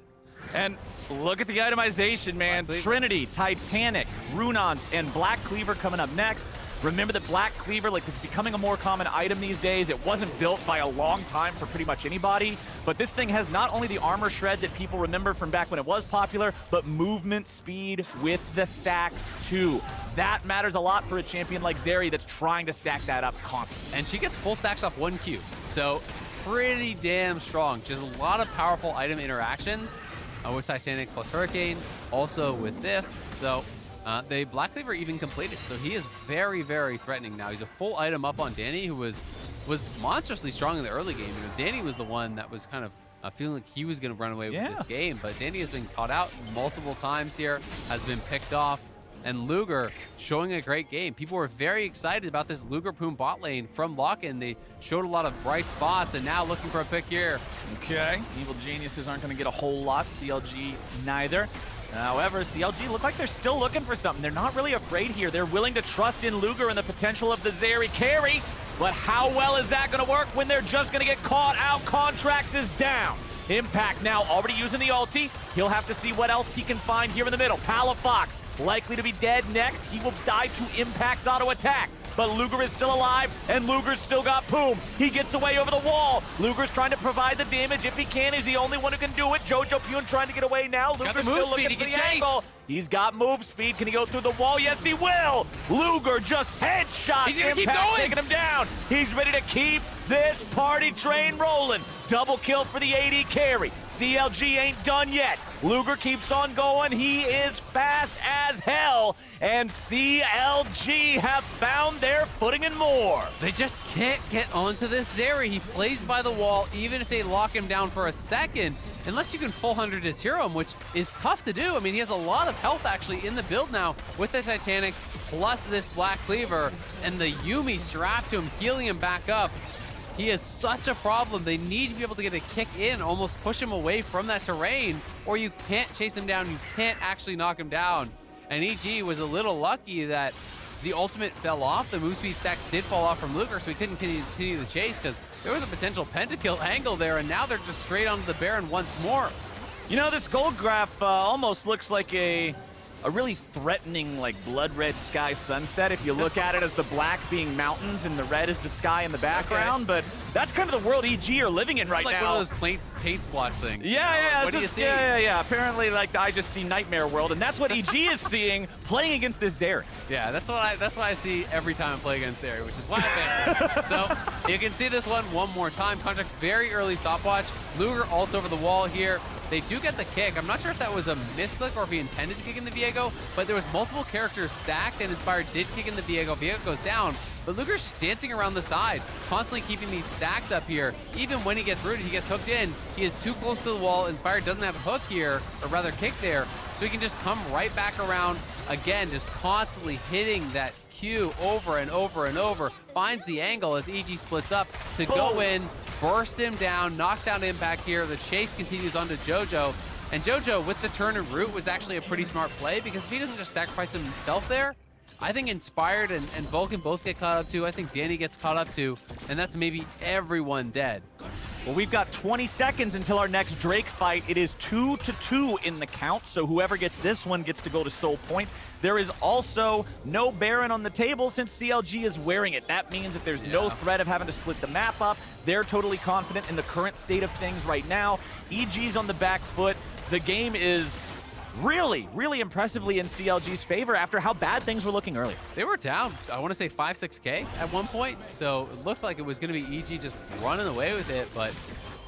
And look at the itemization, man. Trinity, Titanic, Runons, and Black Cleaver coming up next. Remember that Black Cleaver, like, is becoming a more common item these days. It wasn't built by a long time for pretty much anybody, but this thing has not only the armor shred that people remember from back when it was popular, but movement speed with the stacks too. That matters a lot for a champion like Zeri that's trying to stack that up constantly. And she gets full stacks off 1 Q, so it's pretty damn strong. She has a lot of powerful item interactions with Titanic plus Hurricane, also with this, so the Black Cleaver even completed, so he is very, very threatening now. He's a full item up on Danny, who was monstrously strong in the early game. You know, Danny was the one that was kind of feeling like he was going to run away with this game, but Danny has been caught out multiple times here, has been picked off, and Luger showing a great game. People were very excited about this Luger Poome bot lane from Lock-in. They showed a lot of bright spots, and now looking for a pick here. Okay, Evil Geniuses aren't going to get a whole lot. CLG neither. However, CLG look like they're still looking for something. They're not really afraid here. They're willing to trust in Luger and the potential of the Zeri carry. But how well is that going to work when they're just going to get caught out? Contractz is down. Impact now already using the ulti. He'll have to see what else he can find here in the middle. Palafox likely to be dead next. He will die to Impact's auto attack. But Luger is still alive, and Luger's still got Poome. He gets away over the wall. Luger's trying to provide the damage if he can. He's the only one who can do it. jojopyun trying to get away now. Luger's the move still speed. looking He for the can chase. angle. He's got move speed. Can he go through the wall? Yes, he will. Luger just headshots. He's gonna keep Impact going. taking him down. He's ready to keep this party train rolling. Double kill for the AD carry. CLG ain't done yet. Luger keeps on going. He is fast as hell. And CLG have found their footing and more. They just can't get onto this Zeri. He plays by the wall, even if they lock him down for a second, unless you can full 100 his hero him, which is tough to do. I mean, he has a lot of health actually in the build now with the Titanic, plus this Black Cleaver, and the Yuumi strapped to him, healing him back up. He is such a problem. They need to be able to get a kick in, almost push him away from that terrain, or you can't chase him down. You can't actually knock him down. And EG was a little lucky that the ultimate fell off. The move speed stacks did fall off from Luger, so he couldn't continue the chase because there was a potential pentakill angle there, and now they're just straight onto the Baron once more. You know, this gold graph almost looks like a really threatening, like, blood red sky sunset if you look at it as the black being mountains and the red is the sky in the background. But that's kind of the world EG are living in right It's like now. one of those paint splotch things. Yeah. What do you see? Yeah. Apparently, like, I just see Nightmare World, and that's what EG is seeing playing against this Zeri. Yeah, that's what I see every time I play against Zeri, which is why I picked. So you can see this one more time. Contractz very early stopwatch. Luger ults over the wall here. They do get the kick. I'm not sure if that was a misclick or if he intended to kick in the Viego, but there was multiple characters stacked, and Inspired did kick in the Viego. Viego goes down, but Luger's dancing around the side, constantly keeping these stacks up here. Even when he gets rooted, he gets hooked in. He is too close to the wall. Inspired doesn't have a hook here, or rather kick there, so he can just come right back around again, just constantly hitting that Q over and over and over. Finds the angle as EG splits up to go in, burst him down, knocks down Impact here. The chase continues onto Jojo. And Jojo, with the turn and root, was actually a pretty smart play because if he doesn't just sacrifice himself there, I think Inspired and Vulcan both get caught up too. I think Danny gets caught up too. And that's maybe everyone dead. Well, we've got 20 seconds until our next Drake fight. It is 2-2 in the count, so whoever gets this one gets to go to Soul Point. There is also no Baron on the table since CLG is wearing it. That means that there's no threat of having to split the map up. They're totally confident in the current state of things right now. EG's on the back foot. The game is really impressively in CLG's favor after how bad things were looking earlier. They were down, I want to say 5-6K at one point, so it looked like it was going to be EG just running away with it, but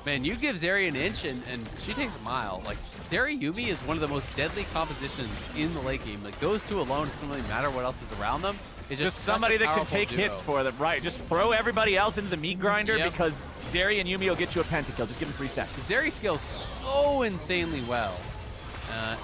man, you give Zeri an inch and she takes a mile. Like, Zeri Yuumi is one of the most deadly compositions in the late game. Like, those two alone, it doesn't really matter what else is around them. It's Just somebody that can take hits for them, right? Just throw everybody else into the meat grinder because Zeri and Yuumi will get you a pentakill. Just give them 3 seconds. Zeri scales so insanely well.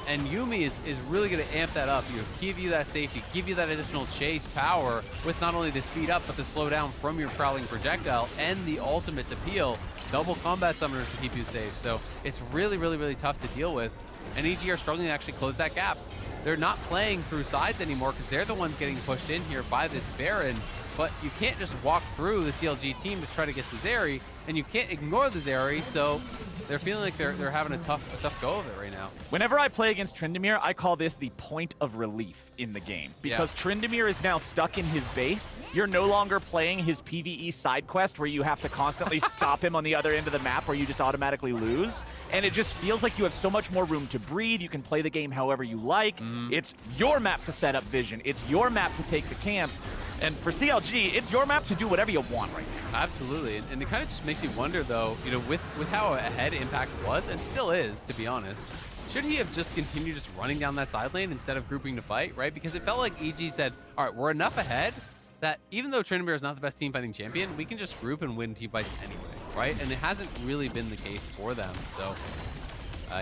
And Yuumi is really going to amp that up. Give you that safety, give you that additional chase power with not only the speed up, but the slow down from your prowling projectile and the ultimate to peel. Double combat summoners to keep you safe. So it's really tough to deal with. And EG are struggling to actually close that gap. They're not playing through sides anymore because they're the ones getting pushed in here by this Baron. But you can't just walk through the CLG team to try to get the Zeri, and you can't ignore the Zeri, so they're feeling like they're having a tough go of it right now. Whenever I play against Tryndamere, I call this the point of relief in the game. Because Tryndamere is now stuck in his base. You're no longer playing his PvE side quest where you have to constantly stop him on the other end of the map where you just automatically lose. And it just feels like you have so much more room to breathe. You can play the game however you like. It's your map to set up vision. It's your map to take the camps. And for CLG, it's your map to do whatever you want right now. Absolutely, and it kind of just makes you wonder, though, you know, with how ahead Impact was, and still is, to be honest, should he have just continued just running down that side lane instead of grouping to fight, right? Because it felt like EG said, all right, we're enough ahead that even though Tryndamere is not the best team fighting champion, we can just group and win team fights anyway, right? And it hasn't really been the case for them, so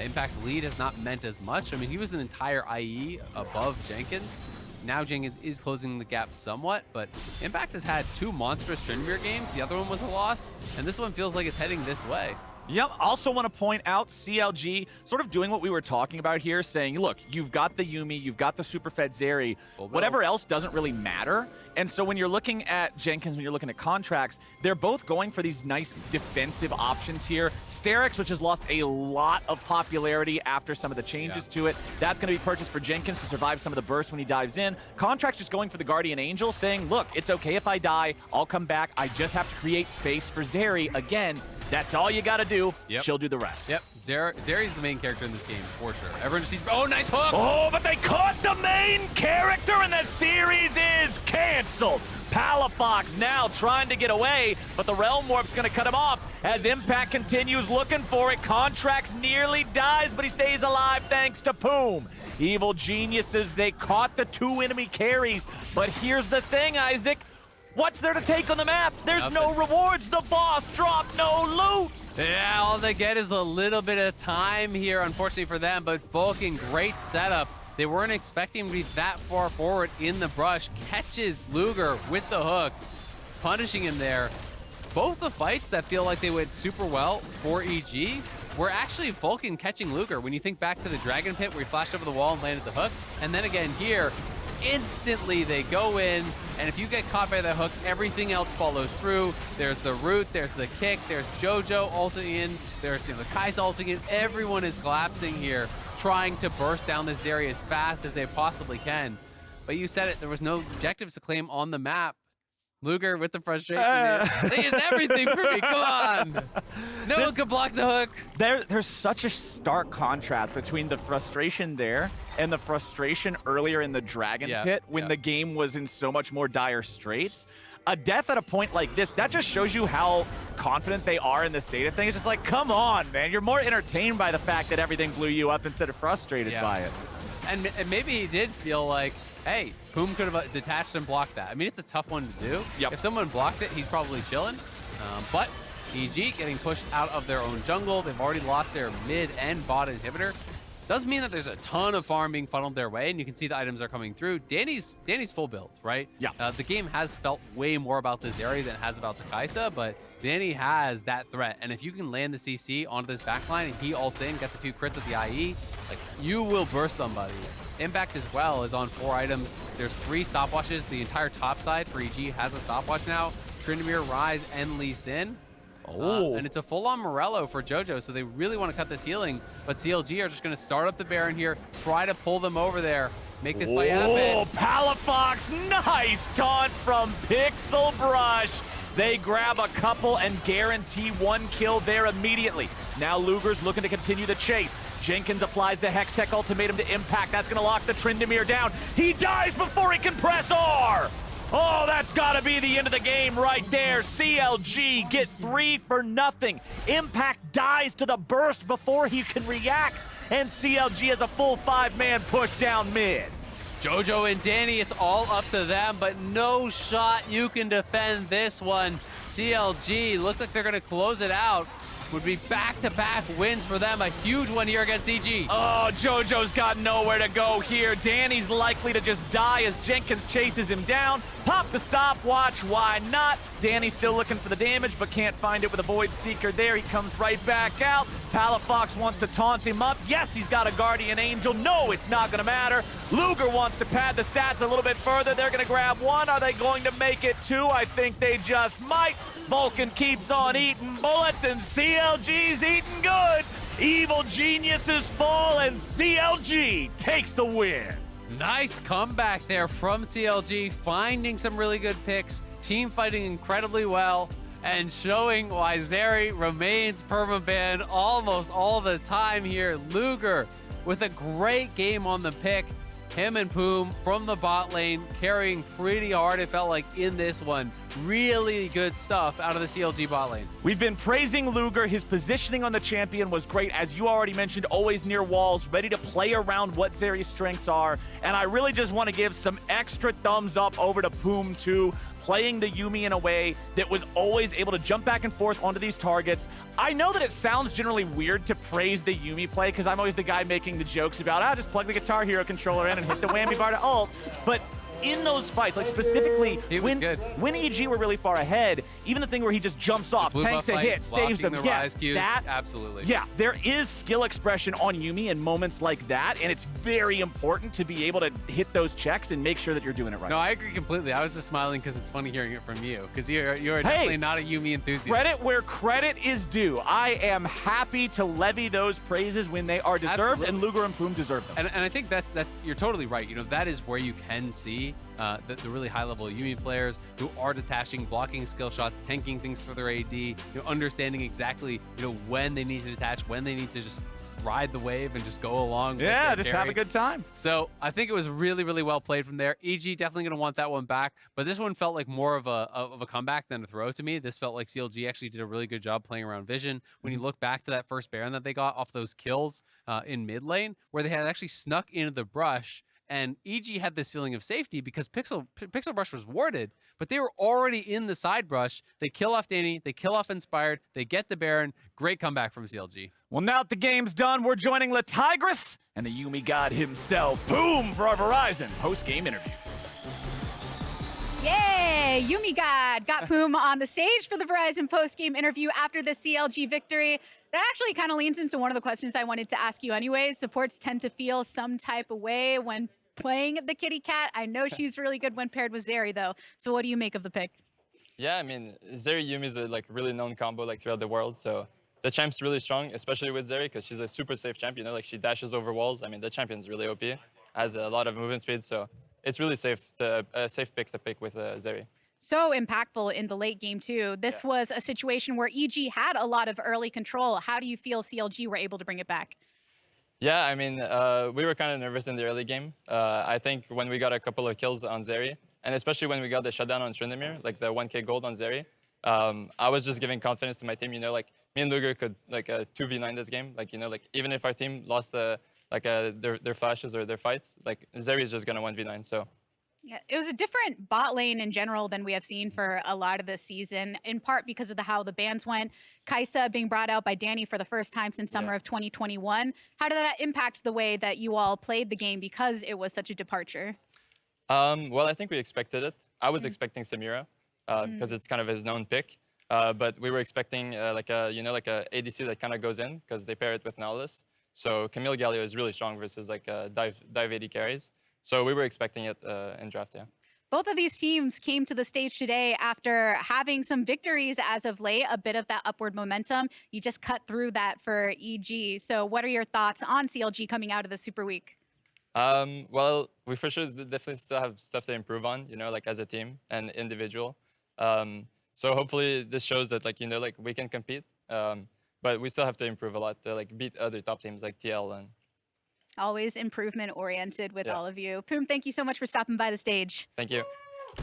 Impact's lead has not meant as much. I mean, he was an entire IE above Jenkins. Now Jenkins is closing the gap somewhat, but Impact has had 2 monstrous Tryndamere games. The other one was a loss, and this one feels like it's heading this way. Yep, also want to point out CLG sort of doing what we were talking about here, saying, look, you've got the Yuumi, you've got the super fed Zeri, whatever else doesn't really matter. And so when you're looking at Jenkins, when you're looking at Contractz, they're both going for these nice defensive options here. Sterix, which has lost a lot of popularity after some of the changes to it, that's going to be purchased for Jenkins to survive some of the bursts when he dives in. Contractz just going for the Guardian Angel, saying, look, it's okay if I die, I'll come back, I just have to create space for Zeri. Again, that's all you got to do. Yep. She'll do the rest. Yep, Zeri's the main character in this game, for sure. Everyone just sees, oh, nice hook! Oh, but they caught the main character and the series is canceled. Palafox now trying to get away, but the Realm Warp's going to cut him off as Impact continues looking for it. Contractz nearly dies, but he stays alive thanks to Poome. Evil Geniuses, they caught the 2 enemy carries, but here's the thing, Isaac. What's there to take on the map? There's no rewards. The boss dropped no loot. Yeah, all they get is a little bit of time here, unfortunately for them, but Vulcan, great setup. They weren't expecting him to be that far forward in the brush. Catches Luger with the hook, punishing him there. Both the fights that feel like they went super well for EG were actually Vulcan catching Luger. When you think back to the Dragon Pit where he flashed over the wall and landed the hook, and then again here, instantly they go in, and if you get caught by the hook, everything else follows through. There's the root, there's the kick, there's Jojo ulting in, there's the Kai'Sa ulting in. Everyone is collapsing here, trying to burst down this area as fast as they possibly can. But you said it, there was no objectives to claim on the map. Luger with the frustration there. They used everything for me, come on! No one could block the hook. There's such a stark contrast between the frustration there and the frustration earlier in the Dragon Pit when the game was in so much more dire straits. A death at a point like this, that just shows you how confident they are in this data thing. It's just like, come on, man. You're more entertained by the fact that everything blew you up instead of frustrated by it. And maybe he did feel like, hey, Poome could have detached and blocked that. I mean, it's a tough one to do. If someone blocks it, he's probably chilling. But EG getting pushed out of their own jungle. They've already lost their mid and bot inhibitor. Does mean that there's a ton of farm being funneled their way, and you can see the items are coming through. Danny's full build, right? Yeah. The game has felt way more about the Zeri than it has about the Kai'Sa, but Danny has that threat. And if you can land the CC onto this backline and he ults in, gets a few crits with the IE, like, you will burst somebody. Impact as well is on 4 items. There's 3 stopwatches. The entire top side for EG has a stopwatch now. Tryndamere, Ryze, and Lee Sin. And it's a full-on Morello for JoJo, so they really want to cut this healing. But CLG are just going to start up the Baron here, try to pull them over there, make this fight happen. Oh, Palafox, nice taunt from Pixel Brush. They grab a couple and guarantee 1 kill there immediately. Now Luger's looking to continue the chase. Jenkins applies the Hextech ultimatum to Impact. That's going to lock the Tryndamere down. He dies before he can press R. Oh, that's got to be the end of the game right there. CLG get 3 for nothing. Impact dies to the burst before he can react. And CLG has a full 5-man push down mid. JoJo and Danny, it's all up to them, but no shot you can defend this one. CLG look like they're going to close it out. Would be back-to-back wins for them. A huge one here against EG. Oh, JoJo's got nowhere to go here. Danny's likely to just die as Jenkins chases him down. Pop the stopwatch, why not? Danny's still looking for the damage, but can't find it with a Void Seeker there. He comes right back out. Palafox wants to taunt him up. Yes, he's got a Guardian Angel. No, it's not gonna matter. Luger wants to pad the stats a little bit further. They're gonna grab 1. Are they going to make it 2? I think they just might. Vulcan keeps on eating bullets, and CLG's eating good. Evil Geniuses fall, and CLG takes the win. Nice comeback there from CLG, finding some really good picks, team fighting incredibly well, and showing why Zeri remains permabanned almost all the time here. Luger with a great game on the pick. Him and Poome from the bot lane carrying pretty hard, it felt like, in this one. Really good stuff out of the CLG bot lane. We've been praising Luger. His positioning on the champion was great. As you already mentioned, always near walls, ready to play around what Zeri's strengths are. And I really just want to give some extra thumbs up over to Poome too, playing the Yuumi in a way that was always able to jump back and forth onto these targets. I know that it sounds generally weird to praise the Yuumi play because I'm always the guy making the jokes about, just plug the Guitar Hero controller in and hit the whammy bar to ult. But in those fights, like specifically He was when good. when EG were really far ahead, even the thing where he just jumps off, Blue tanks buff a fight, hit, saves them. blocking the Yes, Ryze cues, that absolutely. yeah, there is skill expression on Yuumi in moments like that, and it's very important to be able to hit those checks and make sure that you're doing it right. No, I agree completely. I was just smiling because it's funny hearing it from you, because you're definitely not a Yuumi enthusiast. Credit where credit is due. I am happy to levy those praises when they are deserved, Absolutely. and Luger and Poome deserve them. And I think that's you're totally right. You know, that is where you can see the really high level Yuumi players who are detaching, blocking skill shots, tanking things for their AD, you know, understanding exactly, you know, when they need to detach, when they need to just ride the wave and just go along with Yeah, their just carry. have a good time. So I think it was really, really well played from there. EG definitely going to want that one back, but this one felt like more of a comeback than a throw to me. This felt like CLG actually did a really good job playing around vision. When you look back to that first Baron that they got off those kills in mid lane, where they had actually snuck into the brush, and EG had this feeling of safety because Pixel Brush was warded, but they were already in the side brush. They kill off Danny, they kill off Inspired, they get the Baron. Great comeback from CLG. Well, now that the game's done, we're joining LeTigress and the Yuumi god himself, Poome, for our Verizon post-game interview. Yay! Yuumi God got Poome on the stage for the Verizon post-game interview after the CLG victory. That actually kind of leans into one of the questions I wanted to ask you anyways. Supports tend to feel some type of way when playing the kitty cat. I know she's really good when paired with Zeri, though. So what do you make of the pick? Yeah, I mean, Zeri Yuumi is a really known combo throughout the world. So the champ's really strong, especially with Zeri, because she's a super safe champ. You know, she dashes over walls. I mean, the champion's really OP, has a lot of movement speed. So it's really safe a safe pick to pick with Zeri. So impactful in the late game, too. This was a situation where EG had a lot of early control. How do you feel CLG were able to bring it back? Yeah, I mean, we were kind of nervous in the early game. I think when we got a couple of kills on Zeri, and especially when we got the shutdown on Tryndamere, the 1K gold on Zeri, I was just giving confidence to my team. You know, me and Luger could 2v9 this game. Even if our team lost their flashes or their fights, Zeri is just gonna 1v9. So. Yeah, it was a different bot lane in general than we have seen for a lot of this season, in part because of how the bans went. Kai'Sa being brought out by Danny for the first time since summer of 2021. How did that impact the way that you all played the game because it was such a departure? Well, I think we expected it. I was expecting Samira because it's kind of his known pick. But we were expecting a ADC that kind of goes in because they pair it with Nautilus. So Camille Galio is really strong versus dive AD carries. So we were expecting it in draft, yeah. Both of these teams came to the stage today after having some victories as of late, a bit of that upward momentum. You just cut through that for EG. So what are your thoughts on CLG coming out of the Super Week? Well, we for sure definitely still have stuff to improve on, as a team and individual. So hopefully this shows that, we can compete. But we still have to improve a lot to, beat other top teams like TL and... Always improvement oriented with all of you. Poome, thank you so much for stopping by the stage. Thank you.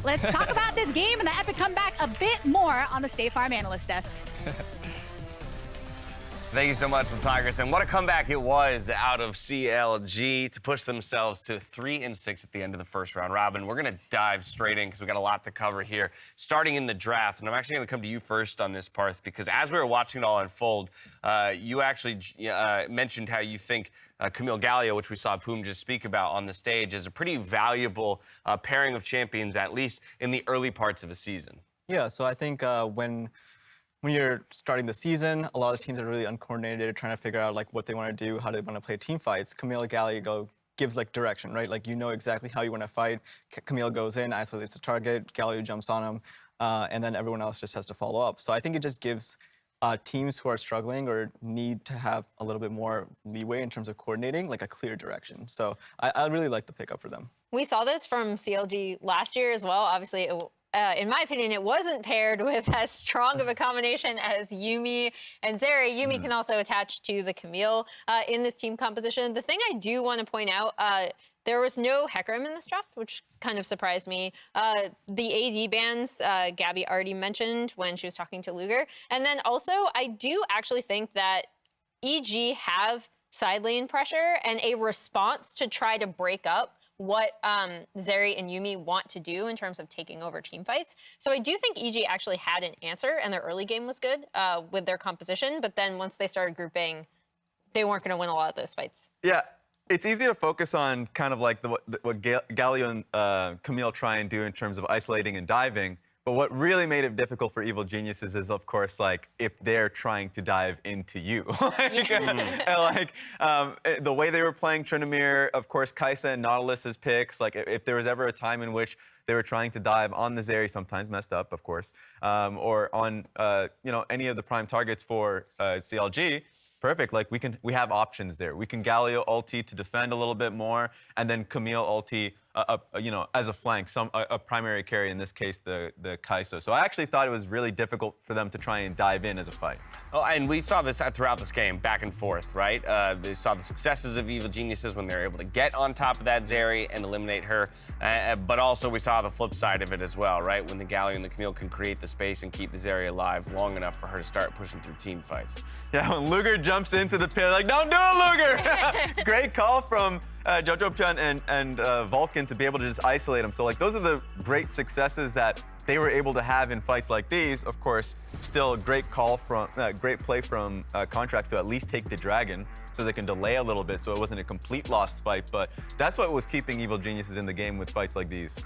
Let's talk about this game and the epic comeback a bit more on the State Farm Analyst Desk. Thank you so much, LeTigress. And what a comeback it was out of CLG to push themselves to 3-6 at the end of the first round robin. We're going to dive straight in because we've got a lot to cover here, starting in the draft. And I'm actually going to come to you first on this, Parth, because as we were watching it all unfold, you actually mentioned how you think Camille Galio, which we saw Poome just speak about on the stage, is a pretty valuable pairing of champions, at least in the early parts of a season. Yeah, so I think when you're starting the season, a lot of teams are really uncoordinated, trying to figure out what they want to do, how they want to play team fights. Camille Galio gives direction, right? You know exactly how you want to fight. Camille goes in, isolates the target, Galio jumps on him, and then everyone else just has to follow up. So I think it just gives teams who are struggling or need to have a little bit more leeway in terms of coordinating, a clear direction. So I really like the pickup for them. We saw this from CLG last year as well. Obviously, in my opinion, it wasn't paired with as strong of a combination as Yuumi and Zeri. Yuumi can also attach to the Camille in this team composition. The thing I do want to point out, there was no Hecarim in this draft, which kind of surprised me. The AD bans, Gabby already mentioned when she was talking to Luger. And then also, I do actually think that EG have side lane pressure and a response to try to break up what Zeri and Yuumi want to do in terms of taking over team fights. So I do think EG actually had an answer, and their early game was good with their composition. But then once they started grouping, they weren't going to win a lot of those fights. Yeah, It's easy to focus on kind of like what Galio and Camille try and do in terms of isolating and diving. But what really made it difficult for Evil Geniuses is, of course, like if they're trying to dive into you. The way they were playing Tryndamere, of course, Kai'Sa and Nautilus's picks. Like if there was ever a time in which they were trying to dive on the Zeri, sometimes messed up, of course, or on any of the prime targets for CLG. Perfect. Like we have options there. We can Galio ulti to defend a little bit more, and then Camille ulti, as a flank, a primary carry, in this case the Kai'Sa. So I actually thought it was really difficult for them to try and dive in as a fight. Oh, and we saw this throughout this game, back and forth, right? They saw the successes of Evil Geniuses when they were able to get on top of that Zeri and eliminate her, but also we saw the flip side of it as well, right? When the Galio and the Camille can create the space and keep the Zeri alive long enough for her to start pushing through team fights. Yeah, when Luger jumps into the pit, like, don't do it, Luger! Great call from jojopyun and Vulcan to be able to just isolate him. So like those are the great successes that they were able to have in fights like these. Of course, still a great call from, great play from Contractz to at least take the dragon so they can delay a little bit so it wasn't a complete lost fight. But that's what was keeping Evil Geniuses in the game with fights like these.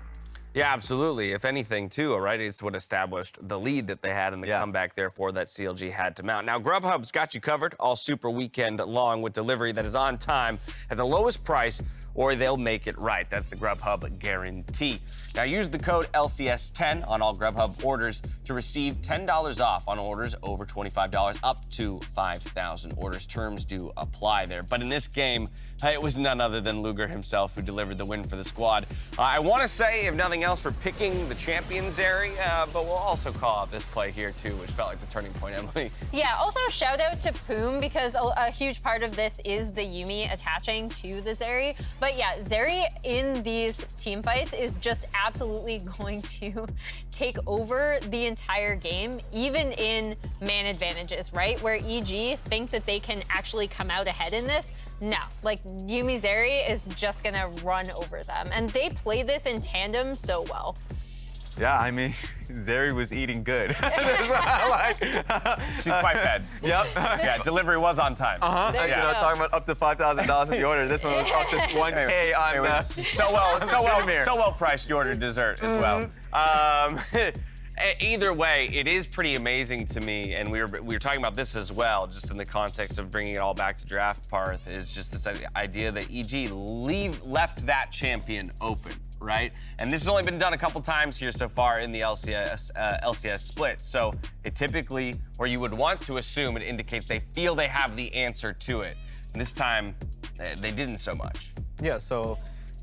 Yeah, absolutely. If anything, too, right? It's what established the lead that they had in the comeback, therefore, that CLG had to mount. Now, Grubhub's got you covered all super weekend long with delivery that is on time at the lowest price, or they'll make it right. That's the Grubhub guarantee. Now, use the code LCS10 on all Grubhub orders to receive $10 off on orders over $25, up to 5,000 orders. Terms do apply there. But in this game, it was none other than Luger himself who delivered the win for the squad. I want to say, if nothing else, for picking the champion Zeri, but we'll also call out this play here, too, which felt like the turning point, Emily. Yeah, also shout out to Poome, because a huge part of this is the Yuumi attaching to the Zeri. But yeah, Zeri in these team fights is just absolutely going to take over the entire game, even in man advantages, right? Where EG think that they can actually come out ahead in this. No, like Yuumi Zeri is just gonna run over them. And they play this in tandem so well. Yeah, I mean, Zeri was eating good. She's quite fed. Yep. Yeah, delivery was on time. Yeah. Talking about up to $5,000 in the order. This one was up to 1K on it was so well priced you ordered dessert as well. Either way, it is pretty amazing to me, and we were talking about this as well, just in the context of bringing it all back to Draft Parth, is just this idea that EG left that champion open, right? And this has only been done a couple times here so far in the LCS split. So it typically, where you would want to assume, it indicates they feel they have the answer to it. And this time, they didn't so much. Yeah, so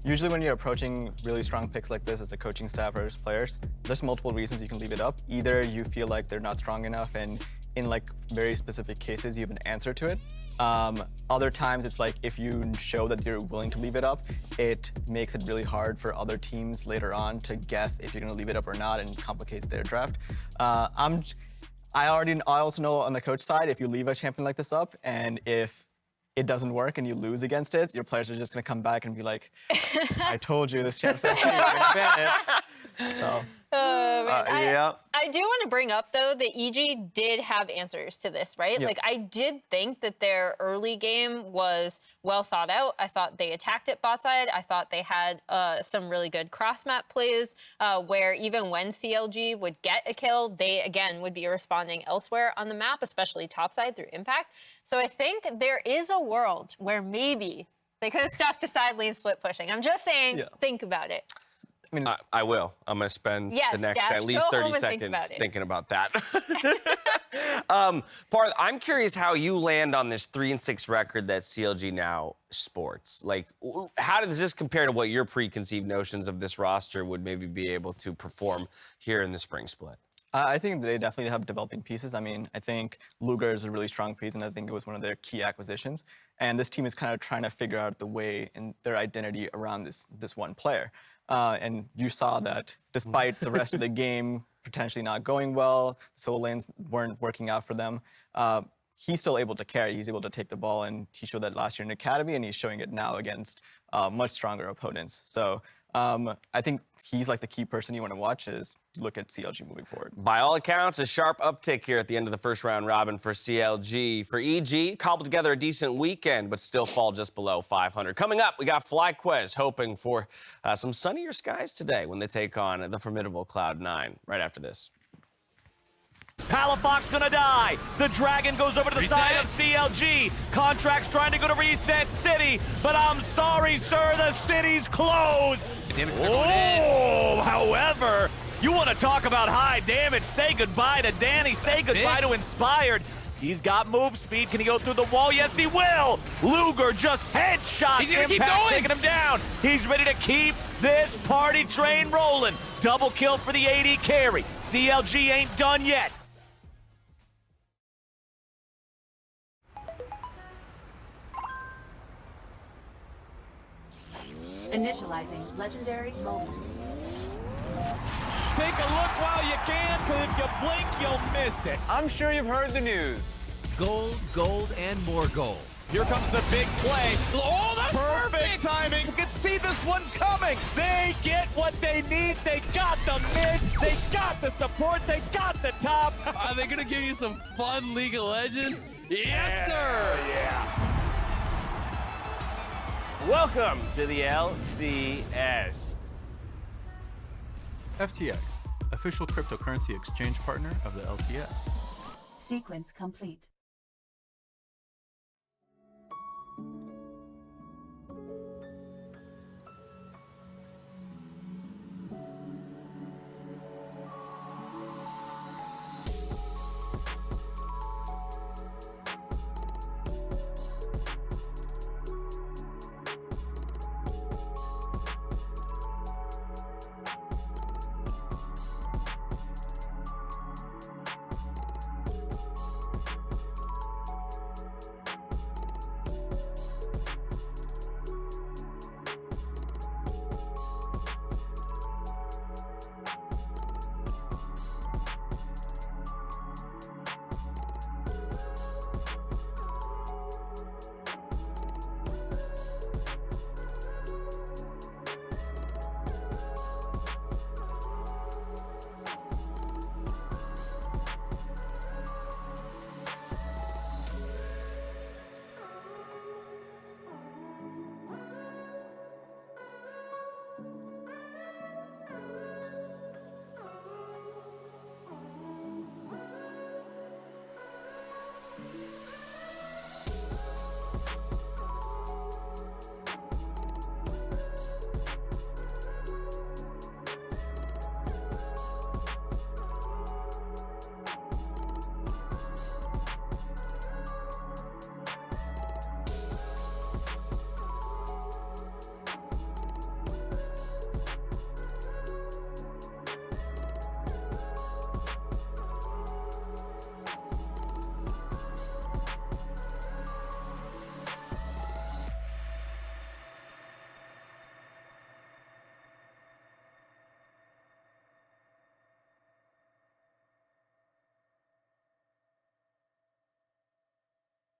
usually when you're approaching really strong picks like this as a coaching staff or as players, there's multiple reasons you can leave it up. Either you feel like they're not strong enough, and in like very specific cases, you have an answer to it. Other times it's like if you show that you're willing to leave it up, it makes it really hard for other teams later on to guess if you're gonna leave it up or not, and complicates their draft. I also know on the coach side, if you leave a champion like this up, and if it doesn't work and you lose against it, your players are just gonna come back and be like, I told you this champ's actually gonna ban it. So. I do want to bring up, though, that EG did have answers to this, right? Yep. Like, I did think that their early game was well thought out. I thought they attacked it bot side. I thought they had some really good cross-map plays where even when CLG would get a kill, they, again, would be responding elsewhere on the map, especially topside through impact. So I think there is a world where maybe they could have stuck to side lane split pushing. I'm just saying, think about it. I mean, I will. I'm going to spend the next at least 30 seconds thinking about that. Parth, I'm curious how you land on this 3-6 record that CLG now sports. Like, how does this compare to what your preconceived notions of this roster would maybe be able to perform here in the Spring Split? I think they definitely have developing pieces. I mean, I think Luger is a really strong piece, and I think it was one of their key acquisitions. And this team is kind of trying to figure out the way and their identity around this one player. And you saw that despite the rest of the game potentially not going well, solo lanes weren't working out for them, he's still able to carry. He's able to take the ball, and he showed that last year in Academy, and he's showing it now against much stronger opponents. So I think he's like the key person you want to watch is look at CLG moving forward. By all accounts, a sharp uptick here at the end of the first round robin for CLG. For EG, cobbled together a decent weekend, but still fall just below 500. Coming up, we got FLICKR hoping for some sunnier skies today when they take on the formidable Cloud9 right after this. Palafox gonna die. The dragon goes over to the side of CLG. Contractz trying to go to Reset City, but I'm sorry, sir, the city's closed. Oh, however, you want to talk about high damage. Say goodbye to Danny. Say goodbye to Inspired. He's got move speed. Can he go through the wall? Yes, he will. Luger just headshots. He's gonna keep Impact, going. taking him down. He's ready to keep this party train rolling. Double kill for the AD carry. CLG ain't done yet. Initializing legendary moments. Take a look while you can, because if you blink, you'll miss it. I'm sure you've heard the news. Gold, gold, and more gold. Here comes the big play. Oh, that's Perfect timing. You can see this one coming. They get what they need. They got the mid. They got the support. They got the top. Are they gonna give you some fun League of Legends? Yes, sir. Yeah. Welcome to the LCS. FTX, official cryptocurrency exchange partner of the LCS. Sequence complete.